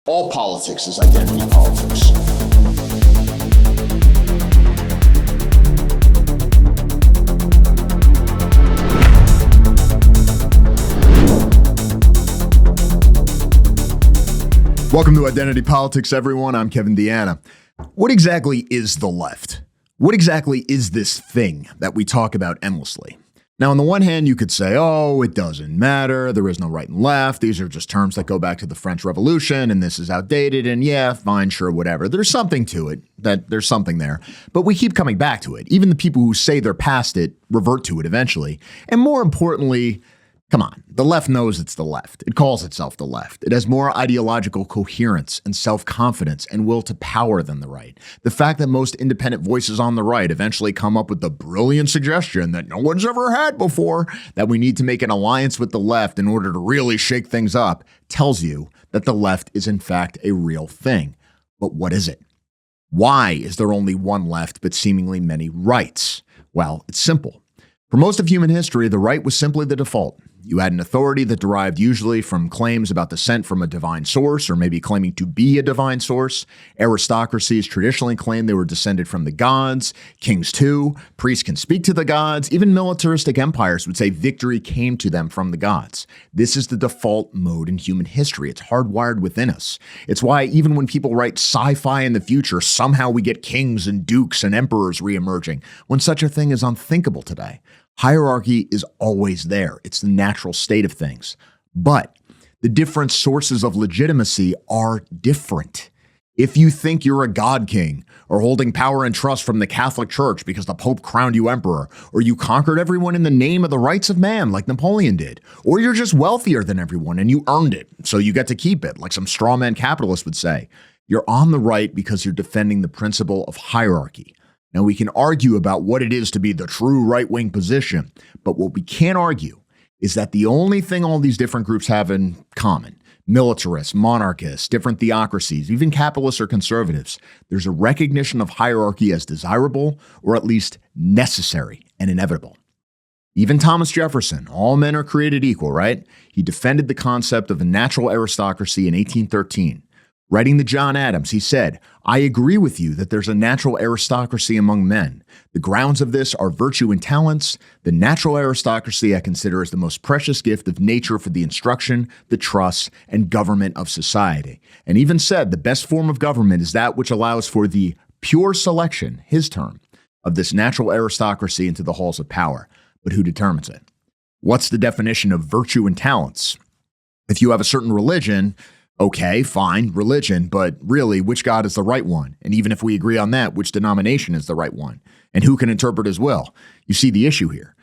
All politics is identity politics. Welcome to Identity Politics, everyone. I'm Kevin DeAnna. What exactly is the left? What exactly is this thing that we talk about endlessly? Now, on the one hand, you could say, oh, it doesn't matter. There is no right and left. These are just terms that go back to the French Revolution, and this is outdated, and yeah, fine, sure, whatever. There's something to it, that there's something there. But we keep coming back to it. Even the people who say they're past it revert to it eventually. And more importantly, come on, the left knows it's the left. It calls itself the left. It has more ideological coherence and self-confidence and will to power than the right. The fact that most independent voices on the right eventually come up with the brilliant suggestion that no one's ever had before, that we need to make an alliance with the left in order to really shake things up, tells you that the left is in fact a real thing. But what is it? Why is there only one left but seemingly many rights? Well, it's simple. For most of human history, the right was simply the default. You had an authority that derived usually from claims about descent from a divine source, or maybe claiming to be a divine source. Aristocracies traditionally claimed they were descended from the gods. Kings too. Priests can speak to the gods. Even militaristic empires would say victory came to them from the gods. This is the default mode in human history. It's hardwired within us. It's why even when people write sci-fi in the future, somehow we get kings and dukes and emperors reemerging, when such a thing is unthinkable today. Hierarchy is always there. It's the natural state of things. But the different sources of legitimacy are different. If you think you're a god king or holding power and trust from the Catholic Church because the Pope crowned you emperor, or you conquered everyone in the name of the rights of man like Napoleon did, or you're just wealthier than everyone and you earned it, so you get to keep it, like some strawman capitalist would say, you're on the right because you're defending the principle of hierarchy. Now, we can argue about what it is to be the true right-wing position, but what we can't argue is that the only thing all these different groups have in common, militarists, monarchists, different theocracies, even capitalists or conservatives, there's a recognition of hierarchy as desirable or at least necessary and inevitable. Even Thomas Jefferson, all men are created equal, right? He defended the concept of a natural aristocracy in 1813. Writing to John Adams, he said, I agree with you that there's a natural aristocracy among men. The grounds of this are virtue and talents. The natural aristocracy I consider as the most precious gift of nature for the instruction, the trust, and government of society. And even said the best form of government is that which allows for the pure selection, his term, of this natural aristocracy into the halls of power. But who determines it? What's the definition of virtue and talents? If you have a certain religion, okay, fine, religion, but really, which God is the right one? And even if we agree on that, which denomination is the right one? And who can interpret his will? You see the issue here.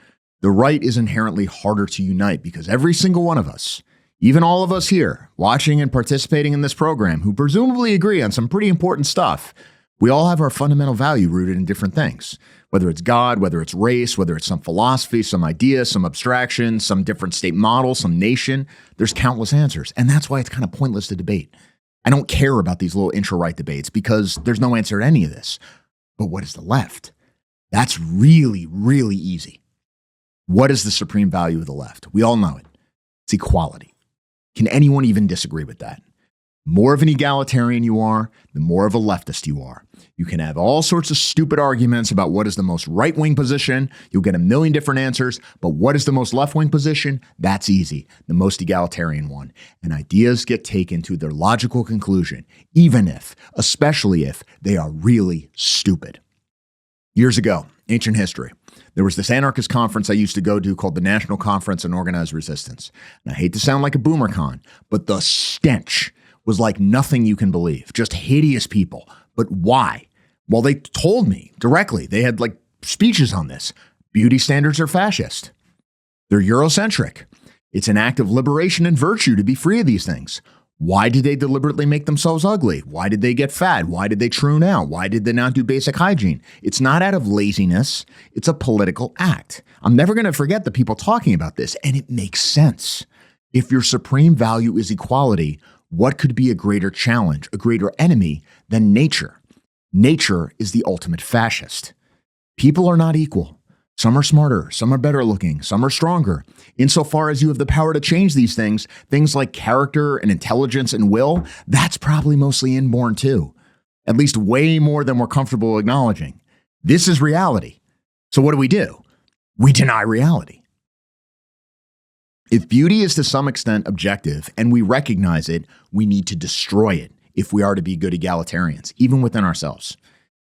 The right is inherently harder to unite because every single one of us, even all of us here, watching and participating in this program, who presumably agree on some pretty important stuff, we all have our fundamental value rooted in different things. Whether it's God, whether it's race, whether it's some philosophy, some idea, some abstraction, some different state model, some nation, there's countless answers. And that's why it's kind of pointless to debate. I don't care about these little intra-right debates because there's no answer to any of this. But what is the left? That's really, really easy. What is the supreme value of the left? We all know it. It's equality. Can anyone even disagree with that? The more of an egalitarian you are, the more of a leftist you are. You can have all sorts of stupid arguments about what is the most right-wing position. You'll get a million different answers. But what is the most left-wing position? That's easy. The most egalitarian one. And ideas get taken to their logical conclusion, even if, especially if, they are really stupid. Years ago, ancient history, there was this anarchist conference I used to go to called the National Conference on Organized Resistance. And I hate to sound like a boomer con, but the stench was like nothing you can believe. Just hideous people. But why? Well, they told me directly. They had like speeches on this. Beauty standards are fascist. They're Eurocentric. It's an act of liberation and virtue to be free of these things. Why did they deliberately make themselves ugly? Why did they get fat? Why did they troon out? Why did they not do basic hygiene? It's not out of laziness. It's a political act. I'm never going to forget the people talking about this, and it makes sense. If your supreme value is equality, what could be a greater challenge, a greater enemy than nature? Nature is the ultimate fascist. People are not equal. Some are smarter, some are better looking, some are stronger. Insofar as you have the power to change these things like character and intelligence and will, that's probably mostly inborn too. At least way more than we're comfortable acknowledging. This is reality. So what do? We deny reality. If beauty is to some extent objective and we recognize it, we need to destroy it if we are to be good egalitarians, even within ourselves.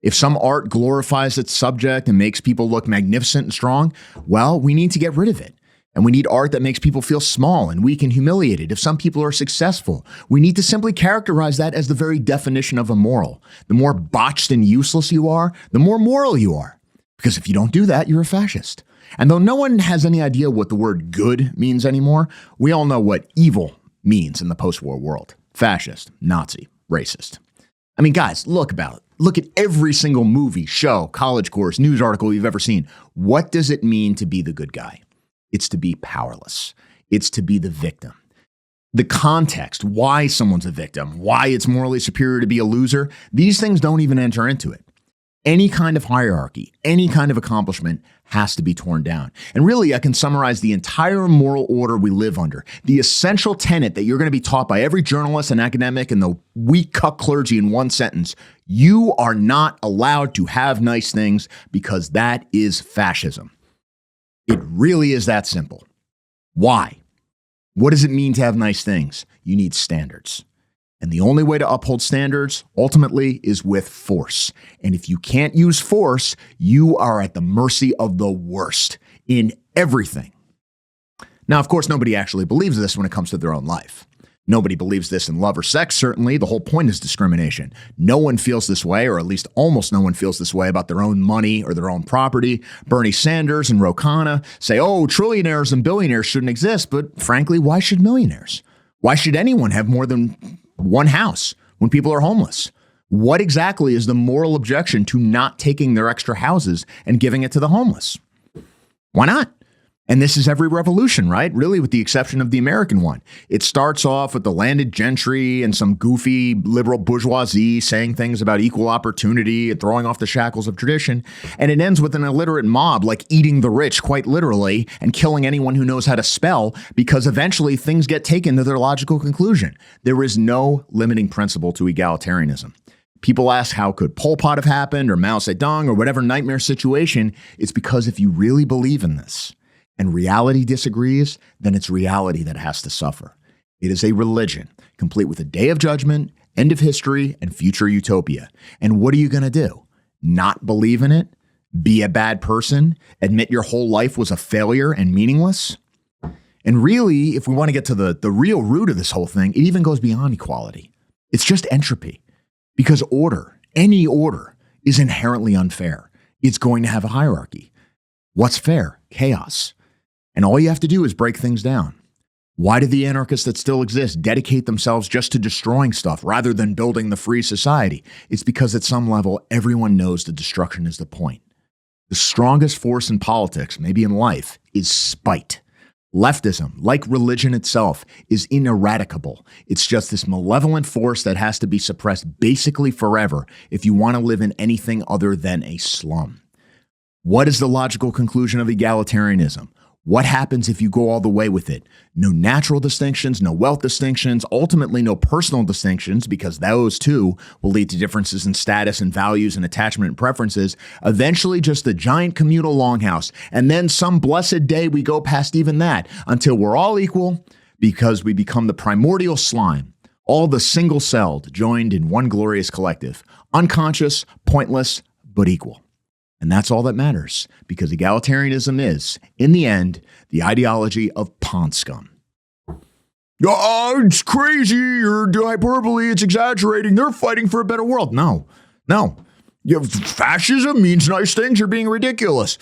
If some art glorifies its subject and makes people look magnificent and strong, well, we need to get rid of it. And we need art that makes people feel small and weak and humiliated. If some people are successful, we need to simply characterize that as the very definition of immoral. The more botched and useless you are, the more moral you are. Because if you don't do that, you're a fascist. And though no one has any idea what the word good means anymore, we all know what evil means in the post-war world. Fascist, Nazi, racist. I mean, guys, look at every single movie, show, college course, news article you've ever seen. What does it mean to be the good guy? It's to be powerless. It's to be the victim. The context, why someone's a victim, why it's morally superior to be a loser, these things don't even enter into it. Any kind of hierarchy, any kind of accomplishment has to be torn down. And really, I can summarize the entire moral order we live under. The essential tenet that you're going to be taught by every journalist and academic and the weak cuck clergy in one sentence. You are not allowed to have nice things because that is fascism. It really is that simple. Why? What does it mean to have nice things? You need standards. And the only way to uphold standards, ultimately, is with force. And if you can't use force, you are at the mercy of the worst in everything. Now, of course, nobody actually believes this when it comes to their own life. Nobody believes this in love or sex, certainly. The whole point is discrimination. No one feels this way, or at least almost no one feels this way about their own money or their own property. Bernie Sanders and Ro Khanna say, oh, trillionaires and billionaires shouldn't exist. But frankly, why should millionaires? Why should anyone have more than one house when people are homeless? What exactly is the moral objection to not taking their extra houses and giving it to the homeless? Why not? And this is every revolution, right? Really, with the exception of the American one. It starts off with the landed gentry and some goofy liberal bourgeoisie saying things about equal opportunity and throwing off the shackles of tradition. And it ends with an illiterate mob like eating the rich, quite literally, and killing anyone who knows how to spell, because eventually things get taken to their logical conclusion. There is no limiting principle to egalitarianism. People ask, how could Pol Pot have happened, or Mao Zedong, or whatever nightmare situation? It's because if you really believe in this, and reality disagrees, then it's reality that has to suffer. It is a religion, complete with a day of judgment, end of history, and future utopia. And what are you going to do? Not believe in it? Be a bad person? Admit your whole life was a failure and meaningless? And really, if we want to get to the real root of this whole thing, it even goes beyond equality. It's just entropy. Because order, any order, is inherently unfair. It's going to have a hierarchy. What's fair? Chaos. And all you have to do is break things down. Why do the anarchists that still exist dedicate themselves just to destroying stuff rather than building the free society? It's because at some level, everyone knows the destruction is the point. The strongest force in politics, maybe in life, is spite. Leftism, like religion itself, is ineradicable. It's just this malevolent force that has to be suppressed basically forever if you want to live in anything other than a slum. What is the logical conclusion of egalitarianism? What happens if you go all the way with it? No natural distinctions, no wealth distinctions, ultimately no personal distinctions, because those too will lead to differences in status and values and attachment and preferences. Eventually just the giant communal longhouse. And then some blessed day we go past even that until we're all equal because we become the primordial slime, all the single-celled, joined in one glorious collective, unconscious, pointless, but equal. And that's all that matters, because egalitarianism is, in the end, the ideology of pond scum. Oh, it's crazy, or hyperbole, it's exaggerating, they're fighting for a better world. No. Fascism means nice things, you're being ridiculous.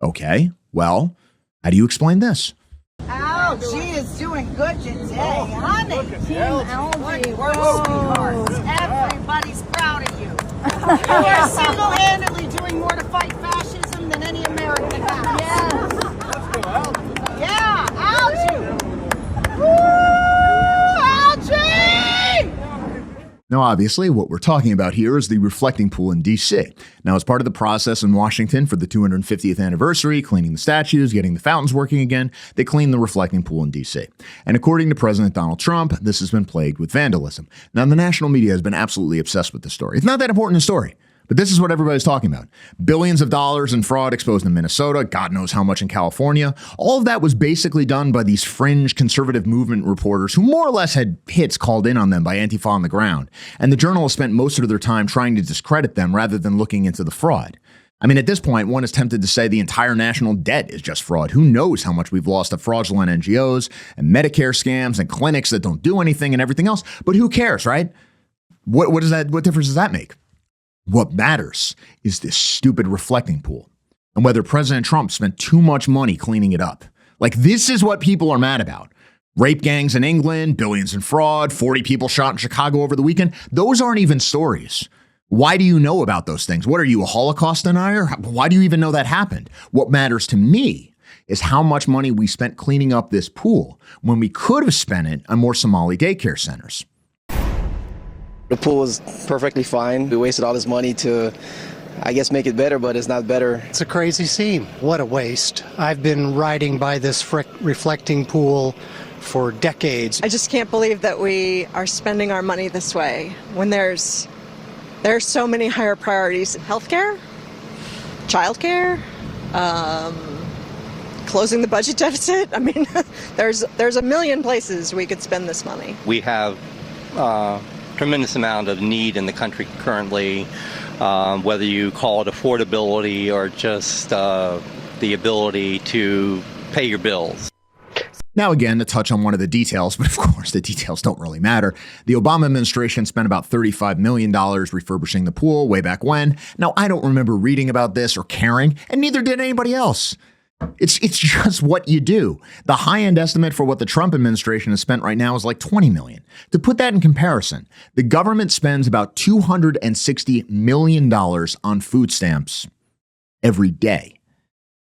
Okay, well, how do you explain this? Oh, she is doing good today, honey. Team Algae. We're sweethearts. Everybody's proud of you. You are single-handedly doing more to fight fascism than any American has. Yes. Let's go, Algie. Yeah, Algie. Woo! Now, obviously, what we're talking about here is the reflecting pool in D.C. Now, as part of the process in Washington for the 250th anniversary, cleaning the statues, getting the fountains working again, they cleaned the reflecting pool in D.C. And according to President Donald Trump, this has been plagued with vandalism. Now, the national media has been absolutely obsessed with this story. It's not that important a story. But this is what everybody's talking about. Billions of dollars in fraud exposed in Minnesota, God knows how much in California. All of that was basically done by these fringe conservative movement reporters who more or less had hits called in on them by Antifa on the ground. And the journalists spent most of their time trying to discredit them rather than looking into the fraud. I mean, at this point, one is tempted to say the entire national debt is just fraud. Who knows how much we've lost to fraudulent NGOs and Medicare scams and clinics that don't do anything and everything else. But who cares, right? What difference does that make? What matters is this stupid reflecting pool and whether President Trump spent too much money cleaning it up. Like, this is what people are mad about. Rape gangs in England, billions in fraud, 40 people shot in Chicago over the weekend. Those aren't even stories. Why do you know about those things? What are you, a Holocaust denier? Why do you even know that happened? What matters to me is how much money we spent cleaning up this pool when we could have spent it on more Somali daycare centers. The pool was perfectly fine. We wasted all this money to, I guess, make it better, but it's not better. It's a crazy scene. What a waste. I've been riding by this reflecting pool for decades. I just can't believe that we are spending our money this way when there's so many higher priorities. Healthcare, childcare, closing the budget deficit. I mean, there's a million places we could spend this money. We have tremendous amount of need in the country currently, whether you call it affordability or just the ability to pay your bills. Now, again, to touch on one of the details, but of course the details don't really matter. The Obama administration spent about $35 million refurbishing the pool way back when. Now, I don't remember reading about this or caring, and neither did anybody else. It's just what you do. The high-end estimate for what the Trump administration has spent right now is like $20 million. To put that in comparison, the government spends about $260 million on food stamps every day.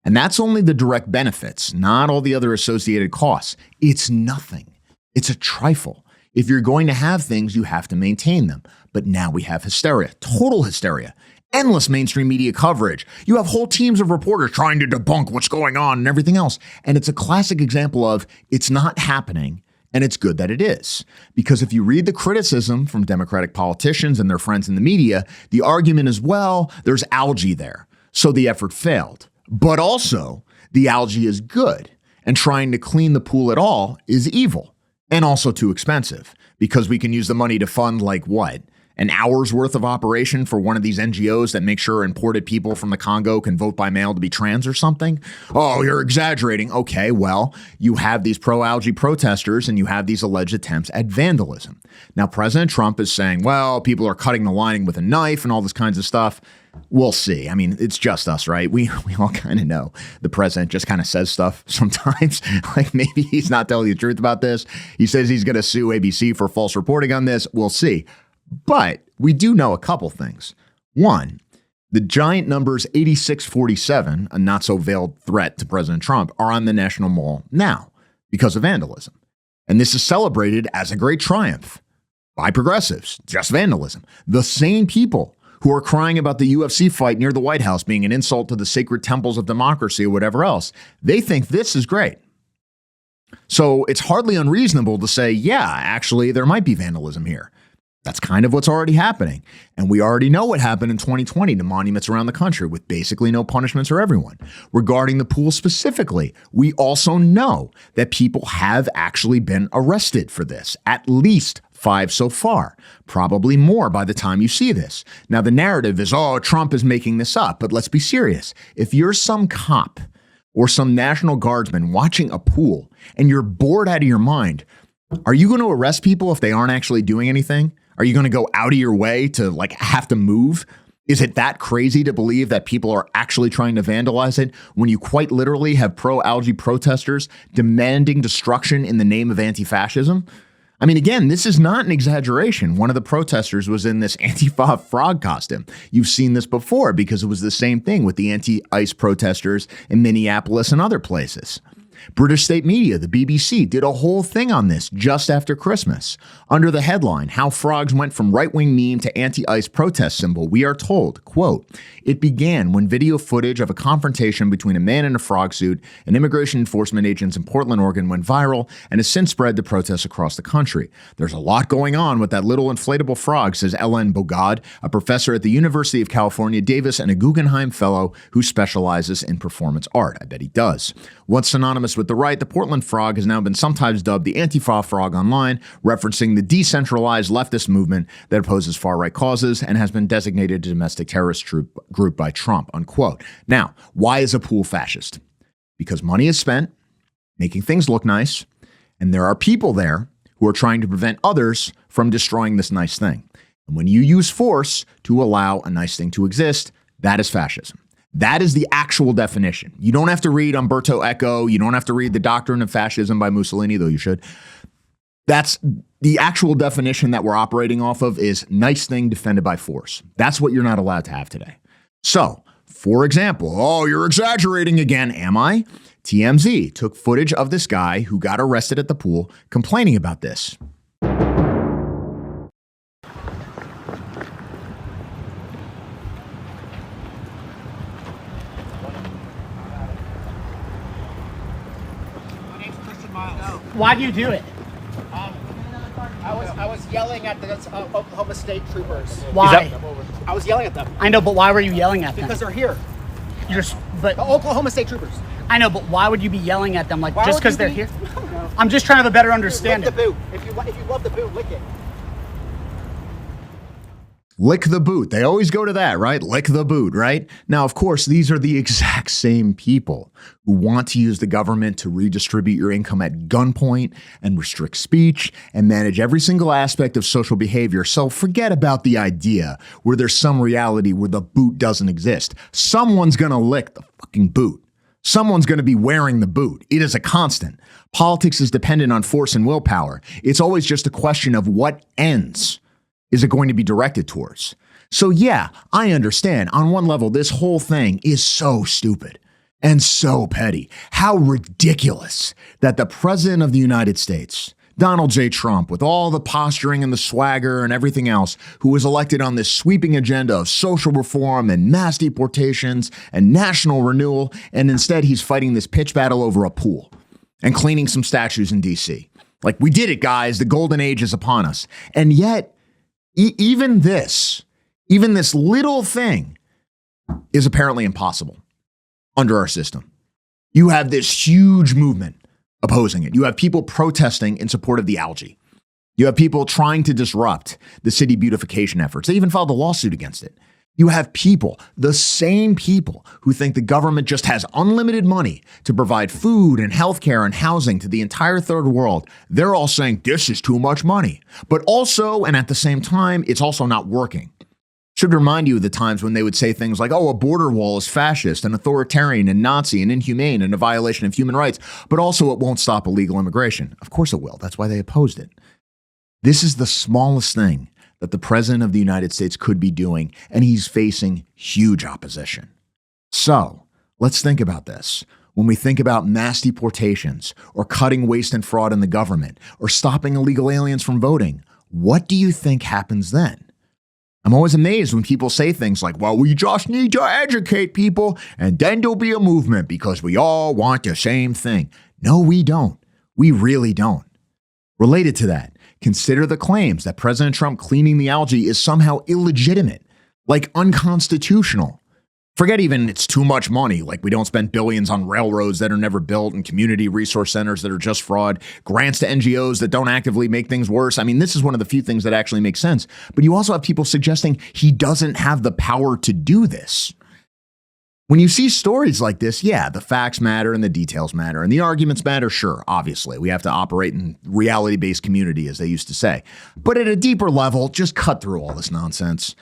And that's only the direct benefits, not all the other associated costs. It's nothing. It's a trifle. If you're going to have things, you have to maintain them. But now we have hysteria, total hysteria. Endless mainstream media coverage. You have whole teams of reporters trying to debunk what's going on and everything else. And it's a classic example of it's not happening, and it's good that it is. Because if you read the criticism from Democratic politicians and their friends in the media, the argument is, well, there's algae there, so the effort failed. But also, the algae is good, and trying to clean the pool at all is evil, and also too expensive, because we can use the money to fund, like, what? An hour's worth of operation for one of these NGOs that make sure imported people from the Congo can vote by mail to be trans or something? Oh, you're exaggerating. Okay, well, you have these pro-algae protesters and you have these alleged attempts at vandalism. Now, President Trump is saying, well, people are cutting the lining with a knife and all this kinds of stuff. We'll see. I mean, it's just us, right? We all kind of know the president just kind of says stuff sometimes. Like, maybe he's not telling the truth about this. He says he's going to sue ABC for false reporting on this. We'll see. But we do know a couple things. One, the giant numbers 8647, a not-so-veiled threat to President Trump, are on the National Mall now because of vandalism. And this is celebrated as a great triumph by progressives, just vandalism. The same people who are crying about the UFC fight near the White House being an insult to the sacred temples of democracy or whatever else, they think this is great. So it's hardly unreasonable to say, yeah, actually, there might be vandalism here. That's kind of what's already happening. And we already know what happened in 2020 to monuments around the country with basically no punishments for everyone. Regarding the pool specifically, we also know that people have actually been arrested for this, at least 5 so far, probably more by the time you see this. Now, the narrative is, oh, Trump is making this up, but let's be serious. If you're some cop or some National Guardsman watching a pool and you're bored out of your mind, are you going to arrest people if they aren't actually doing anything? Are you going to go out of your way to have to move? Is it that crazy to believe that people are actually trying to vandalize it when you quite literally have pro-algae protesters demanding destruction in the name of anti-fascism? I mean, again, this is not an exaggeration. One of the protesters was in this Antifa frog costume. You've seen this before because it was the same thing with the anti-ICE protesters in Minneapolis and other places. British state media, the BBC, did a whole thing on this just after Christmas. Under the headline, How Frogs Went from Right-Wing Meme to Anti-ICE Protest Symbol, we are told, quote, it began when video footage of a confrontation between a man in a frog suit and immigration enforcement agents in Portland, Oregon went viral and has since spread to protests across the country. There's a lot going on with that little inflatable frog, says Ellen Bogad, a professor at the University of California, Davis, and a Guggenheim Fellow who specializes in performance art. I bet he does. Once synonymous with the right, the Portland frog has now been sometimes dubbed the Antifa frog online, referencing the decentralized leftist movement that opposes far-right causes and has been designated a domestic terrorist group by Trump, unquote. Now, why is a pool fascist? Because money is spent making things look nice, and there are people there who are trying to prevent others from destroying this nice thing. And when you use force to allow a nice thing to exist, that is fascism. That is the actual definition. You don't have to read Umberto Eco. You don't have to read The Doctrine of Fascism by Mussolini, though you should. That's the actual definition that we're operating off of is nice thing defended by force. That's what you're not allowed to have today. So, for example, oh, you're exaggerating again, am I? TMZ took footage of this guy who got arrested at the pool complaining about this. Why do you do it? I was yelling at the Oklahoma State troopers. Why? I was yelling at them. I know, but why were you yelling at them? Because they're here. But The Oklahoma State troopers. I know, but why would you be yelling at them? Like, Why just would because you they're be- here? I'm just trying to have a better Lick understanding. the boot. If you love the boot, lick it. Lick the boot. They always go to that, right? Lick the boot, right? Now, of course, these are the exact same people who want to use the government to redistribute your income at gunpoint and restrict speech and manage every single aspect of social behavior. So forget about the idea where there's some reality where the boot doesn't exist. Someone's going to lick the fucking boot. Someone's going to be wearing the boot. It is a constant. Politics is dependent on force and willpower. It's always just a question of what ends is it going to be directed towards. So yeah, I understand. On one level, this whole thing is so stupid and so petty. How ridiculous that the President of the United States, Donald J. Trump, with all the posturing and the swagger and everything else, who was elected on this sweeping agenda of social reform and mass deportations and national renewal, and instead he's fighting this pitch battle over a pool and cleaning some statues in D.C. Like, we did it, guys. The golden age is upon us. And yet, even this little thing is apparently impossible under our system. You have this huge movement opposing it. You have people protesting in support of the algae. You have people trying to disrupt the city beautification efforts. They even filed a lawsuit against it. You have people, the same people, who think the government just has unlimited money to provide food and healthcare and housing to the entire third world. They're all saying this is too much money. But also, and at the same time, it's also not working. Should remind you of the times when they would say things like, oh, a border wall is fascist and authoritarian and Nazi and inhumane and a violation of human rights, but also it won't stop illegal immigration. Of course it will. That's why they opposed it. This is the smallest thing that the President of the United States could be doing, and he's facing huge opposition. So let's think about this. When we think about mass deportations or cutting waste and fraud in the government or stopping illegal aliens from voting, what do you think happens then? I'm always amazed when people say things like, well, we just need to educate people and then there'll be a movement because we all want the same thing. No, we don't. We really don't. Related to that, consider the claims that President Trump cleaning the algae is somehow illegitimate, like unconstitutional. Forget even it's too much money, like we don't spend billions on railroads that are never built and community resource centers that are just fraud, grants to NGOs that don't actively make things worse. I mean, this is one of the few things that actually make sense. But you also have people suggesting he doesn't have the power to do this. When you see stories like this, yeah, the facts matter and the details matter and the arguments matter. Sure, obviously, we have to operate in reality-based community, as they used to say. But at a deeper level, just cut through all this nonsense.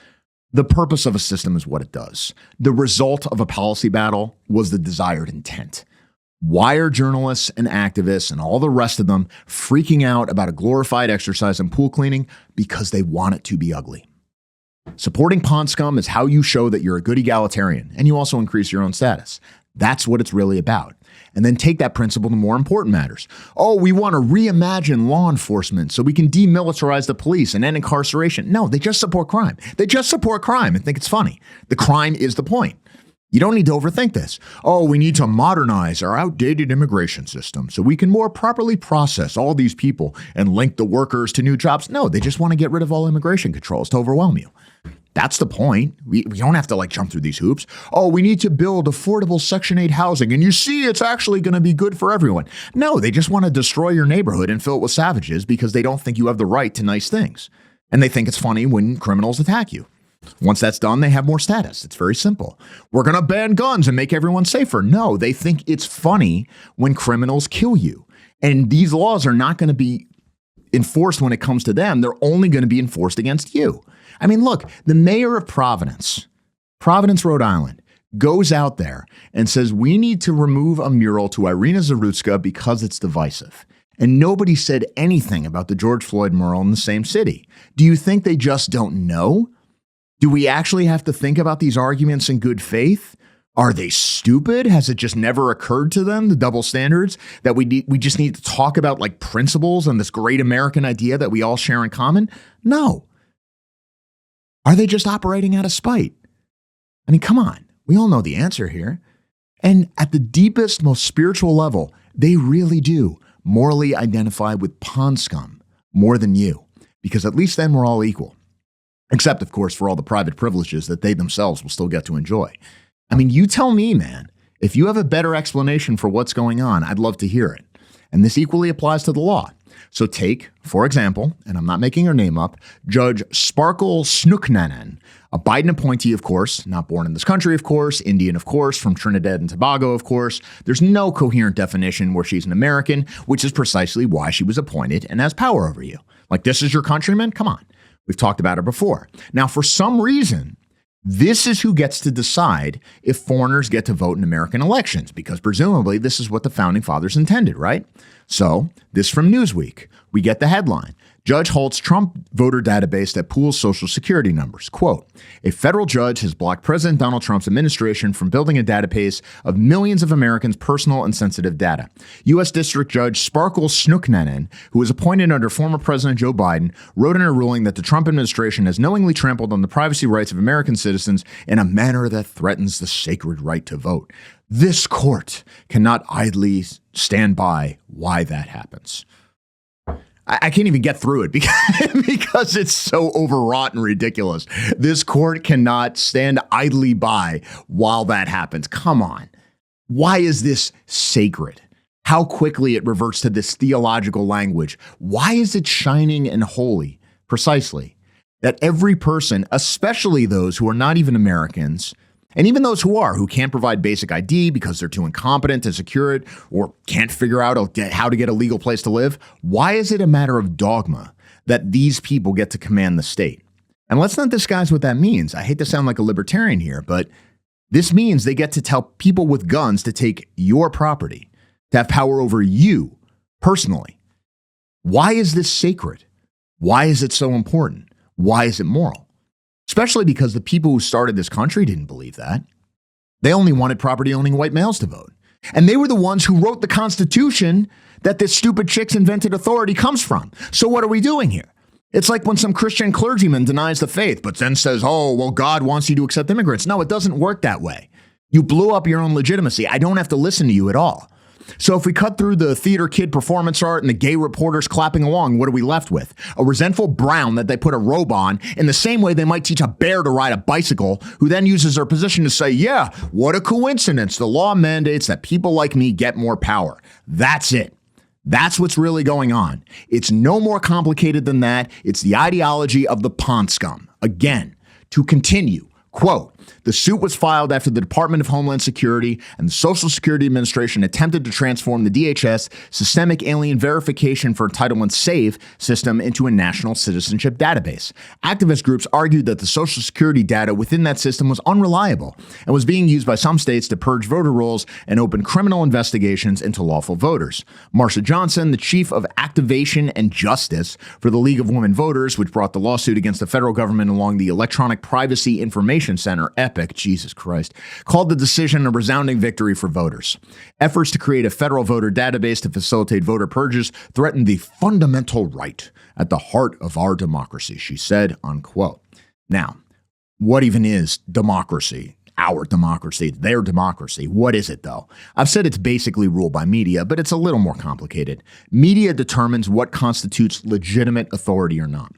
The purpose of a system is what it does. The result of a policy battle was the desired intent. Why are journalists and activists and all the rest of them freaking out about a glorified exercise in pool cleaning? Because they want it to be ugly. Supporting pond scum is how you show that you're a good egalitarian, and you also increase your own status. That's what it's really about. And then take that principle to more important matters. Oh, we want to reimagine law enforcement so we can demilitarize the police and end incarceration. No, they just support crime. They just support crime and think it's funny. The crime is the point. You don't need to overthink this. Oh, we need to modernize our outdated immigration system so we can more properly process all these people and link the workers to new jobs. No, they just want to get rid of all immigration controls to overwhelm you. That's the point. We don't have to jump through these hoops. Oh, we need to build affordable Section 8 housing. And you see, it's actually going to be good for everyone. No, they just want to destroy your neighborhood and fill it with savages because they don't think you have the right to nice things. And they think it's funny when criminals attack you. Once that's done, they have more status. It's very simple. We're going to ban guns and make everyone safer. No, they think it's funny when criminals kill you. And these laws are not going to be enforced when it comes to them. They're only going to be enforced against you. I mean, look, the mayor of Providence, Rhode Island, goes out there and says, we need to remove a mural to Irina Zarutska because it's divisive. And nobody said anything about the George Floyd mural in the same city. Do you think they just don't know? Do we actually have to think about these arguments in good faith? Are they stupid? Has it just never occurred to them, the double standards, that we just need to talk about principles and this great American idea that we all share in common? No. Are they just operating out of spite? I mean, come on. We all know the answer here. And at the deepest, most spiritual level, they really do morally identify with pond scum more than you, because at least then we're all equal. Except, of course, for all the private privileges that they themselves will still get to enjoy. I mean, you tell me, man, if you have a better explanation for what's going on, I'd love to hear it. And this equally applies to the law. So take, for example, and I'm not making her name up, Judge Sparkle Snooknanen, a Biden appointee, of course, not born in this country, of course, Indian, of course, from Trinidad and Tobago, of course. There's no coherent definition where she's an American, which is precisely why she was appointed and has power over you. This is your countryman? Come on. We've talked about her before. Now, for some reason, this is who gets to decide if foreigners get to vote in American elections, because presumably this is what the founding fathers intended, right? So this from Newsweek, we get the headline. Judge halts Trump voter database that pools Social Security numbers. Quote, a federal judge has blocked President Donald Trump's administration from building a database of millions of Americans' personal and sensitive data. U.S. District Judge Sparkle Snooknanen, who was appointed under former President Joe Biden, wrote in a ruling that the Trump administration has knowingly trampled on the privacy rights of American citizens in a manner that threatens the sacred right to vote. This court cannot idly stand by why that happens. I can't even get through it because it's so overwrought and ridiculous. This court cannot stand idly by while that happens. Come on. Why is this sacred? How quickly it reverts to this theological language. Why is it shining and holy? Precisely. That every person, especially those who are not even Americans, and even those who can't provide basic ID because they're too incompetent to secure it or can't figure out how to get a legal place to live, why is it a matter of dogma that these people get to command the state? And let's not disguise what that means. I hate to sound like a libertarian here, but this means they get to tell people with guns to take your property, to have power over you personally. Why is this sacred? Why is it so important? Why is it moral? Especially because the people who started this country didn't believe that. They only wanted property-owning white males to vote. And they were the ones who wrote the Constitution that this stupid chick's invented authority comes from. So what are we doing here? It's like when some Christian clergyman denies the faith, but then says, oh, well, God wants you to accept immigrants. No, it doesn't work that way. You blew up your own legitimacy. I don't have to listen to you at all. So if we cut through the theater kid performance art and the gay reporters clapping along, what are we left with? A resentful Brown that they put a robe on in the same way they might teach a bear to ride a bicycle, who then uses their position to say, yeah, what a coincidence. The law mandates that people like me get more power. That's it. That's what's really going on. It's no more complicated than that. It's the ideology of the pond scum. Again, to continue, quote, the suit was filed after the Department of Homeland Security and the Social Security Administration attempted to transform the DHS Systemic Alien Verification for Entitlement SAVE system into a national citizenship database. Activist groups argued that the Social Security data within that system was unreliable and was being used by some states to purge voter rolls and open criminal investigations into lawful voters. Marsha Johnson, the chief of Activation and Justice for the League of Women Voters, which brought the lawsuit against the federal government along the Electronic Privacy Information Center, Epic, Jesus Christ, called the decision a resounding victory for voters. Efforts to create a federal voter database to facilitate voter purges threaten the fundamental right at the heart of our democracy, she said, unquote. Now, what even is democracy? Our democracy, their democracy. What is it, though? I've said it's basically ruled by media, but it's a little more complicated. Media determines what constitutes legitimate authority or not.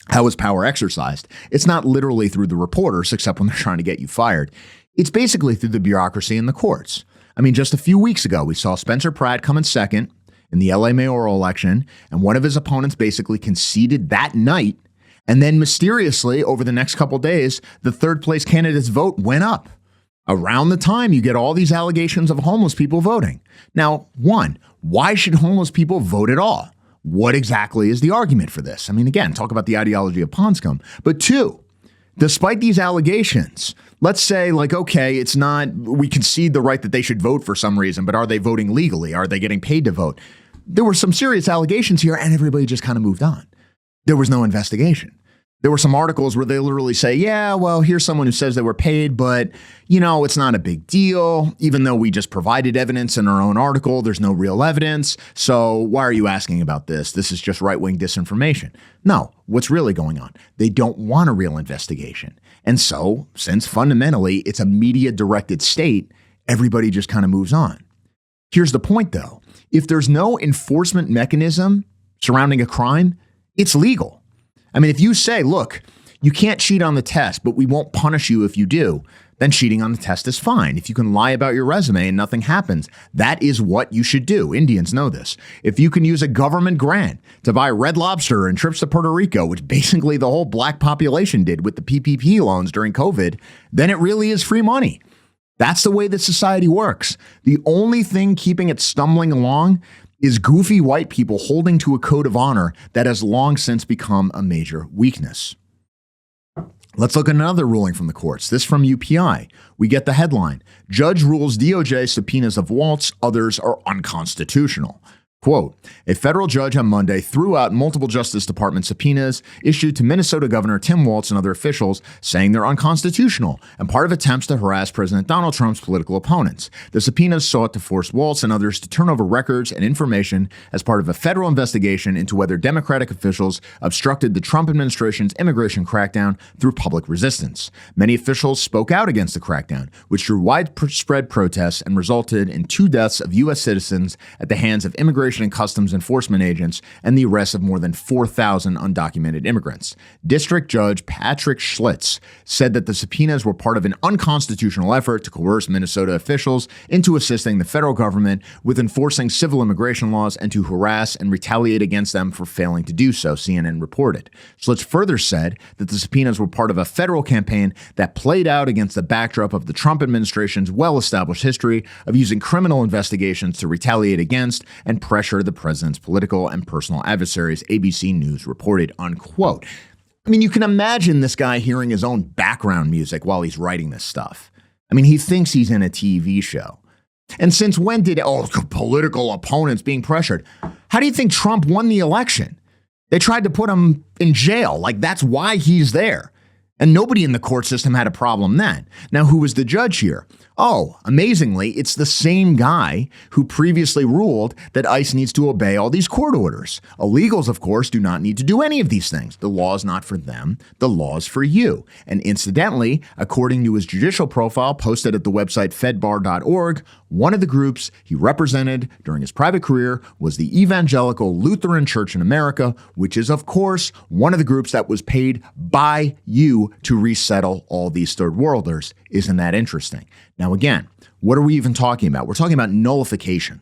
How is power exercised? It's not literally through the reporters, except when they're trying to get you fired. It's basically through the bureaucracy and the courts. I mean, just a few weeks ago, we saw Spencer Pratt come in second in the LA mayoral election, and one of his opponents basically conceded that night. And then mysteriously, over the next couple days, the third place candidate's vote went up. Around the time you get all these allegations of homeless people voting. Now, one, why should homeless people vote at all? What exactly is the argument for this? I mean, again, talk about the ideology of pond scum. But two, despite these allegations, let's say like, okay, it's not, we concede the right that they should vote for some reason, but are they voting legally? Are they getting paid to vote? There were some serious allegations here and everybody just kind of moved on. There was no investigation. There were some articles where they literally say, yeah, well, here's someone who says they were paid, but, you know, it's not a big deal. Even though we just provided evidence in our own article, there's no real evidence. So why are you asking about this? This is just right-wing disinformation. No, what's really going on? They don't want a real investigation. And so, since fundamentally it's a media-directed state, everybody just kind of moves on. Here's the point, though. If there's no enforcement mechanism surrounding a crime, it's legal. I mean, if you say, look, you can't cheat on the test, but we won't punish you if you do, then cheating on the test is fine. If you can lie about your resume and nothing happens, that is what you should do. Indians know this. If you can use a government grant to buy Red Lobster and trips to Puerto Rico, which basically the whole black population did with the PPP loans during COVID, then it really is free money. That's the way that society works. The only thing keeping it stumbling along is goofy white people holding to a code of honor that has long since become a major weakness. Let's look at another ruling from the courts. This from UPI. We get the headline. Judge rules DOJ subpoenas of Waltz, others are unconstitutional. Quote, a federal judge on Monday threw out multiple Justice Department subpoenas issued to Minnesota Governor Tim Waltz and other officials saying they're unconstitutional and part of attempts to harass President Donald Trump's political opponents. The subpoenas sought to force Waltz and others to turn over records and information as part of a federal investigation into whether Democratic officials obstructed the Trump administration's immigration crackdown through public resistance. Many officials spoke out against the crackdown, which drew widespread protests and resulted in 2 deaths of U.S. citizens at the hands of Immigration and Customs Enforcement agents and the arrest of more than 4,000 undocumented immigrants. District Judge Patrick Schlitz said that the subpoenas were part of an unconstitutional effort to coerce Minnesota officials into assisting the federal government with enforcing civil immigration laws and to harass and retaliate against them for failing to do so, CNN reported. Schlitz further said that the subpoenas were part of a federal campaign that played out against the backdrop of the Trump administration's well-established history of using criminal investigations to retaliate against and pressure the president's political and personal adversaries, ABC News reported, unquote. I mean, you can imagine this guy hearing his own background music while he's writing this stuff. I mean, he thinks he's in a TV show. And since when did, political opponents being pressured? How do you think Trump won the election? They tried to put him in jail. Like, that's why he's there. And nobody in the court system had a problem then. Now, who was the judge here? Oh, amazingly, it's the same guy who previously ruled that ICE needs to obey all these court orders. Illegals, of course, do not need to do any of these things. The law is not for them. The law is for you. And incidentally, according to his judicial profile posted at the website fedbar.org, one of the groups he represented during his private career was the Evangelical Lutheran Church in America, which is, of course, one of the groups that was paid by you to resettle all these third worlders. Isn't that interesting? Now, again, what are we even talking about? We're talking about nullification.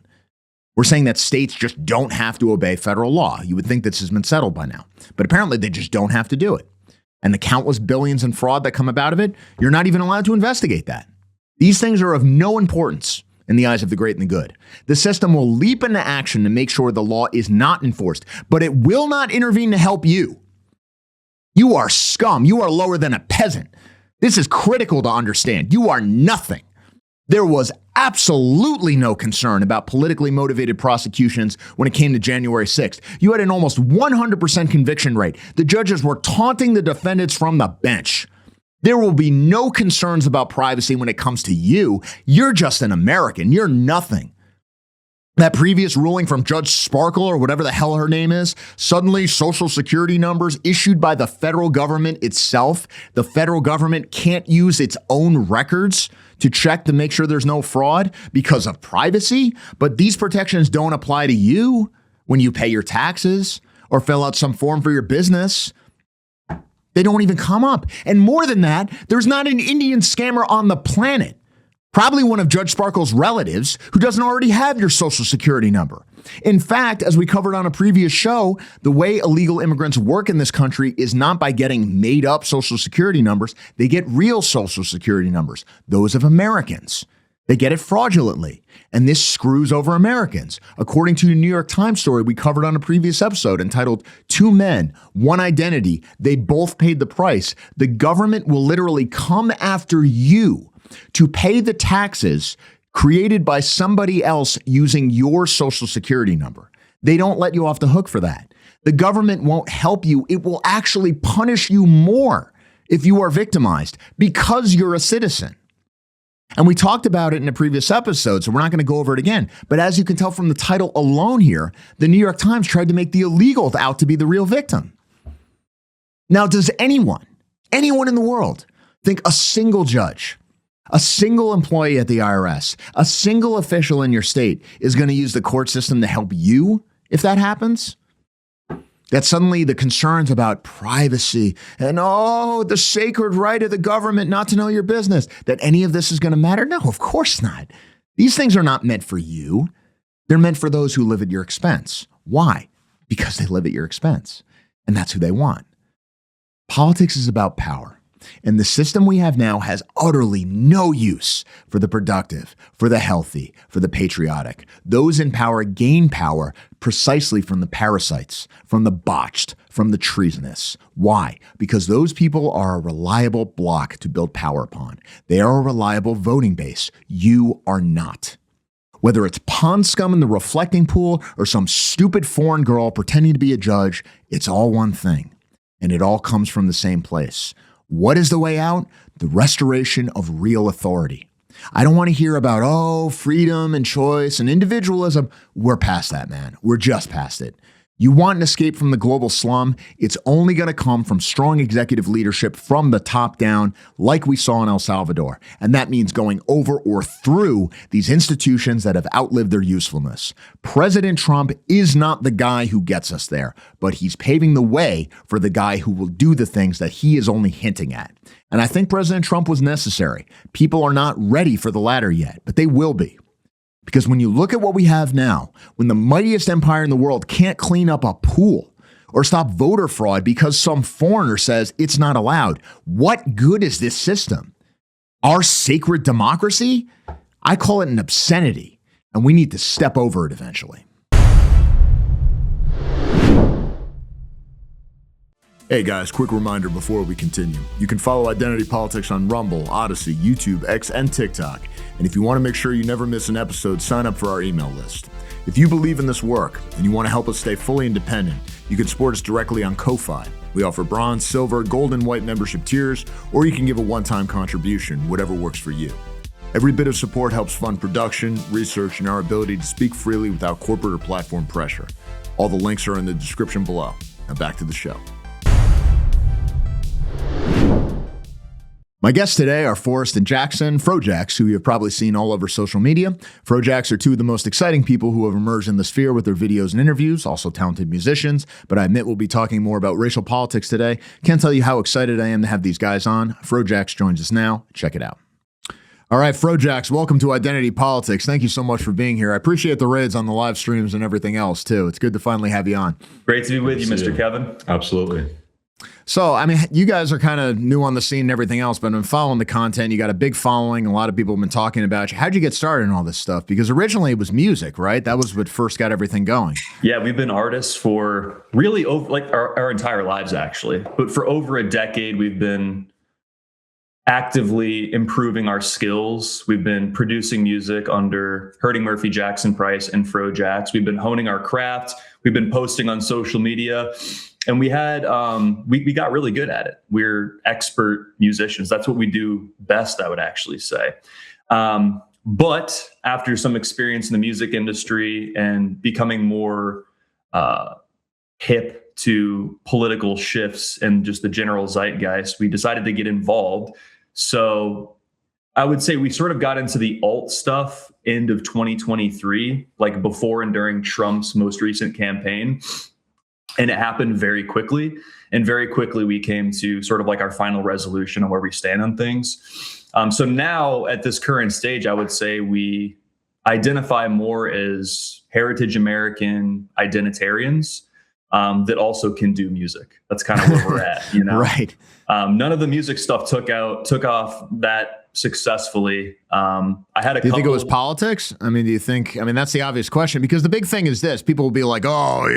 We're saying that states just don't have to obey federal law. You would think this has been settled by now, but apparently they just don't have to do it. And the countless billions in fraud that come about of it, you're not even allowed to investigate that. These things are of no importance in the eyes of the great and the good. The system will leap into action to make sure the law is not enforced, but it will not intervene to help you. You are scum. You are lower than a peasant. This is critical to understand. You are nothing. There was absolutely no concern about politically motivated prosecutions when it came to January 6th. You had an almost 100% conviction rate. The judges were taunting the defendants from the bench. There will be no concerns about privacy when it comes to you. You're just an American. You're nothing. That previous ruling from Judge Sparkle or whatever the hell her name is, suddenly social security numbers issued by the federal government itself. The federal government can't use its own records to check to make sure there's no fraud because of privacy. But these protections don't apply to you when you pay your taxes or fill out some form for your business. They don't even come up. And more than that, there's not an Indian scammer on the planet, probably one of Judge Sparkle's relatives, who doesn't already have your social security number. In fact, as we covered on a previous show, the way illegal immigrants work in this country is not by getting made up social security numbers. They get real social security numbers, those of Americans. They get it fraudulently. And this screws over Americans. According to a New York Times story we covered on a previous episode entitled "Two Men, One Identity, They Both Paid the Price," the government will literally come after you to pay the taxes created by somebody else using your social security number. They don't let you off the hook for that. The government won't help you. It will actually punish you more if you are victimized because you're a citizen. And we talked about it in a previous episode, so we're not going to go over it again. But as you can tell from the title alone here, the New York Times tried to make the illegal out to be the real victim. Now, does anyone in the world think a single judge, a single employee at the IRS, a single official in your state is going to use the court system to help you if that happens? That suddenly the concerns about privacy and, the sacred right of the government not to know your business, that any of this is going to matter? No, of course not. These things are not meant for you. They're meant for those who live at your expense. Why? Because they live at your expense. And that's who they want. Politics is about power. And the system we have now has utterly no use for the productive, for the healthy, for the patriotic. Those in power gain power precisely from the parasites, from the botched, from the treasonous. Why? Because those people are a reliable block to build power upon. They are a reliable voting base. You are not. Whether it's pond scum in the reflecting pool or some stupid foreign girl pretending to be a judge, it's all one thing. And it all comes from the same place. What is the way out? The restoration of real authority. I don't want to hear about, freedom and choice and individualism. We're past that, man. We're just past it. You want an escape from the global slum? It's only going to come from strong executive leadership from the top down, like we saw in El Salvador. And that means going over or through these institutions that have outlived their usefulness. President Trump is not the guy who gets us there, but he's paving the way for the guy who will do the things that he is only hinting at. And I think President Trump was necessary. People are not ready for the latter yet, but they will be. Because when you look at what we have now, when the mightiest empire in the world can't clean up a pool or stop voter fraud because some foreigner says it's not allowed, what good is this system? Our sacred democracy? I call it an obscenity, and we need to step over it eventually. Hey guys, quick reminder before we continue. You can follow Identity Politics on Rumble, Odyssey, YouTube, X, and TikTok. And if you want to make sure you never miss an episode, sign up for our email list. If you believe in this work and you want to help us stay fully independent, you can support us directly on Ko-Fi. We offer bronze, silver, gold, and white membership tiers, or you can give a one-time contribution, whatever works for you. Every bit of support helps fund production, research, and our ability to speak freely without corporate or platform pressure. All the links are in the description below. Now back to the show. My guests today are Forrest and Jackson, Frojax, who you have probably seen all over social media. Frojax are two of the most exciting people who have emerged in the sphere with their videos and interviews, also talented musicians, but I admit we'll be talking more about racial politics today. Can't tell you how excited I am to have these guys on. Frojax joins us now. Check it out. All right, Frojax, welcome to Identity Politics. Thank you so much for being here. I appreciate the raids on the live streams and everything else, too. It's good to finally have you on. Great to be with you, Mr. Kevin. Absolutely. So, I mean, you guys are kind of new on the scene and everything else, but I've been following the content. You got a big following. A lot of people have been talking about you. How'd you get started in all this stuff? Because originally it was music, right? That was what first got everything going. Yeah, we've been artists for really our entire lives, actually. But for over a decade, we've been actively improving our skills. We've been producing music under Hurting Murphy, Jackson Price, and Frojax. We've been honing our craft. We've been posting on social media. And we had, we got really good at it. We're expert musicians. That's what we do best, I would actually say. But after some experience in the music industry and becoming more hip to political shifts and just the general zeitgeist, we decided to get involved. So I would say we sort of got into the alt stuff end of 2023, like before and during Trump's most recent campaign. And it happened very quickly. And very quickly, we came to sort of like our final resolution on where we stand on things. So now at this current stage, I would say we identify more as heritage American identitarians that also can do music. That's kind of where we're at, you know? Right. None of the music stuff took off that successfully. I had a Do you couple. think it was politics? I mean, that's the obvious question, because the big thing is this: people will be like, oh,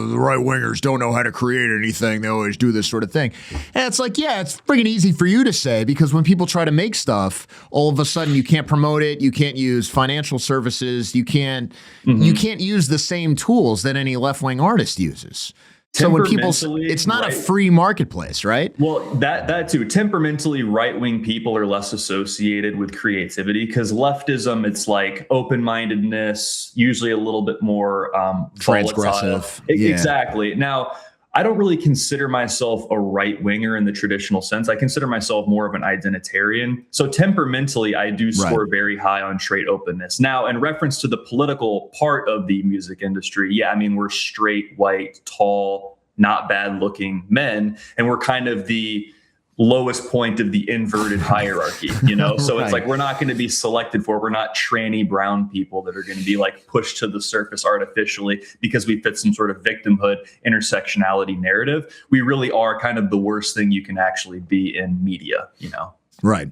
the right wingers don't know how to create anything. They always do this sort of thing. And it's like, yeah, it's friggin' easy for you to say, because when people try to make stuff, all of a sudden you can't promote it. You can't use financial services. You can't use the same tools that any left-wing artist uses. So when people, it's not a free marketplace, right? Well, that too. Temperamentally right-wing people are less associated with creativity, because leftism, it's like open-mindedness, usually a little bit more transgressive. Yeah. Exactly. Now, I don't really consider myself a right-winger in the traditional sense. I consider myself more of an identitarian. So temperamentally, I do score very high on trait openness. Now, in reference to the political part of the music industry, yeah, I mean, we're straight, white, tall, not bad-looking men, and we're kind of the lowest point of the inverted hierarchy, you know? So it's like, we're not going to be selected for, we're not tranny brown people that are going to be like pushed to the surface artificially because we fit some sort of victimhood intersectionality narrative. We really are kind of the worst thing you can actually be in media, you know? Right.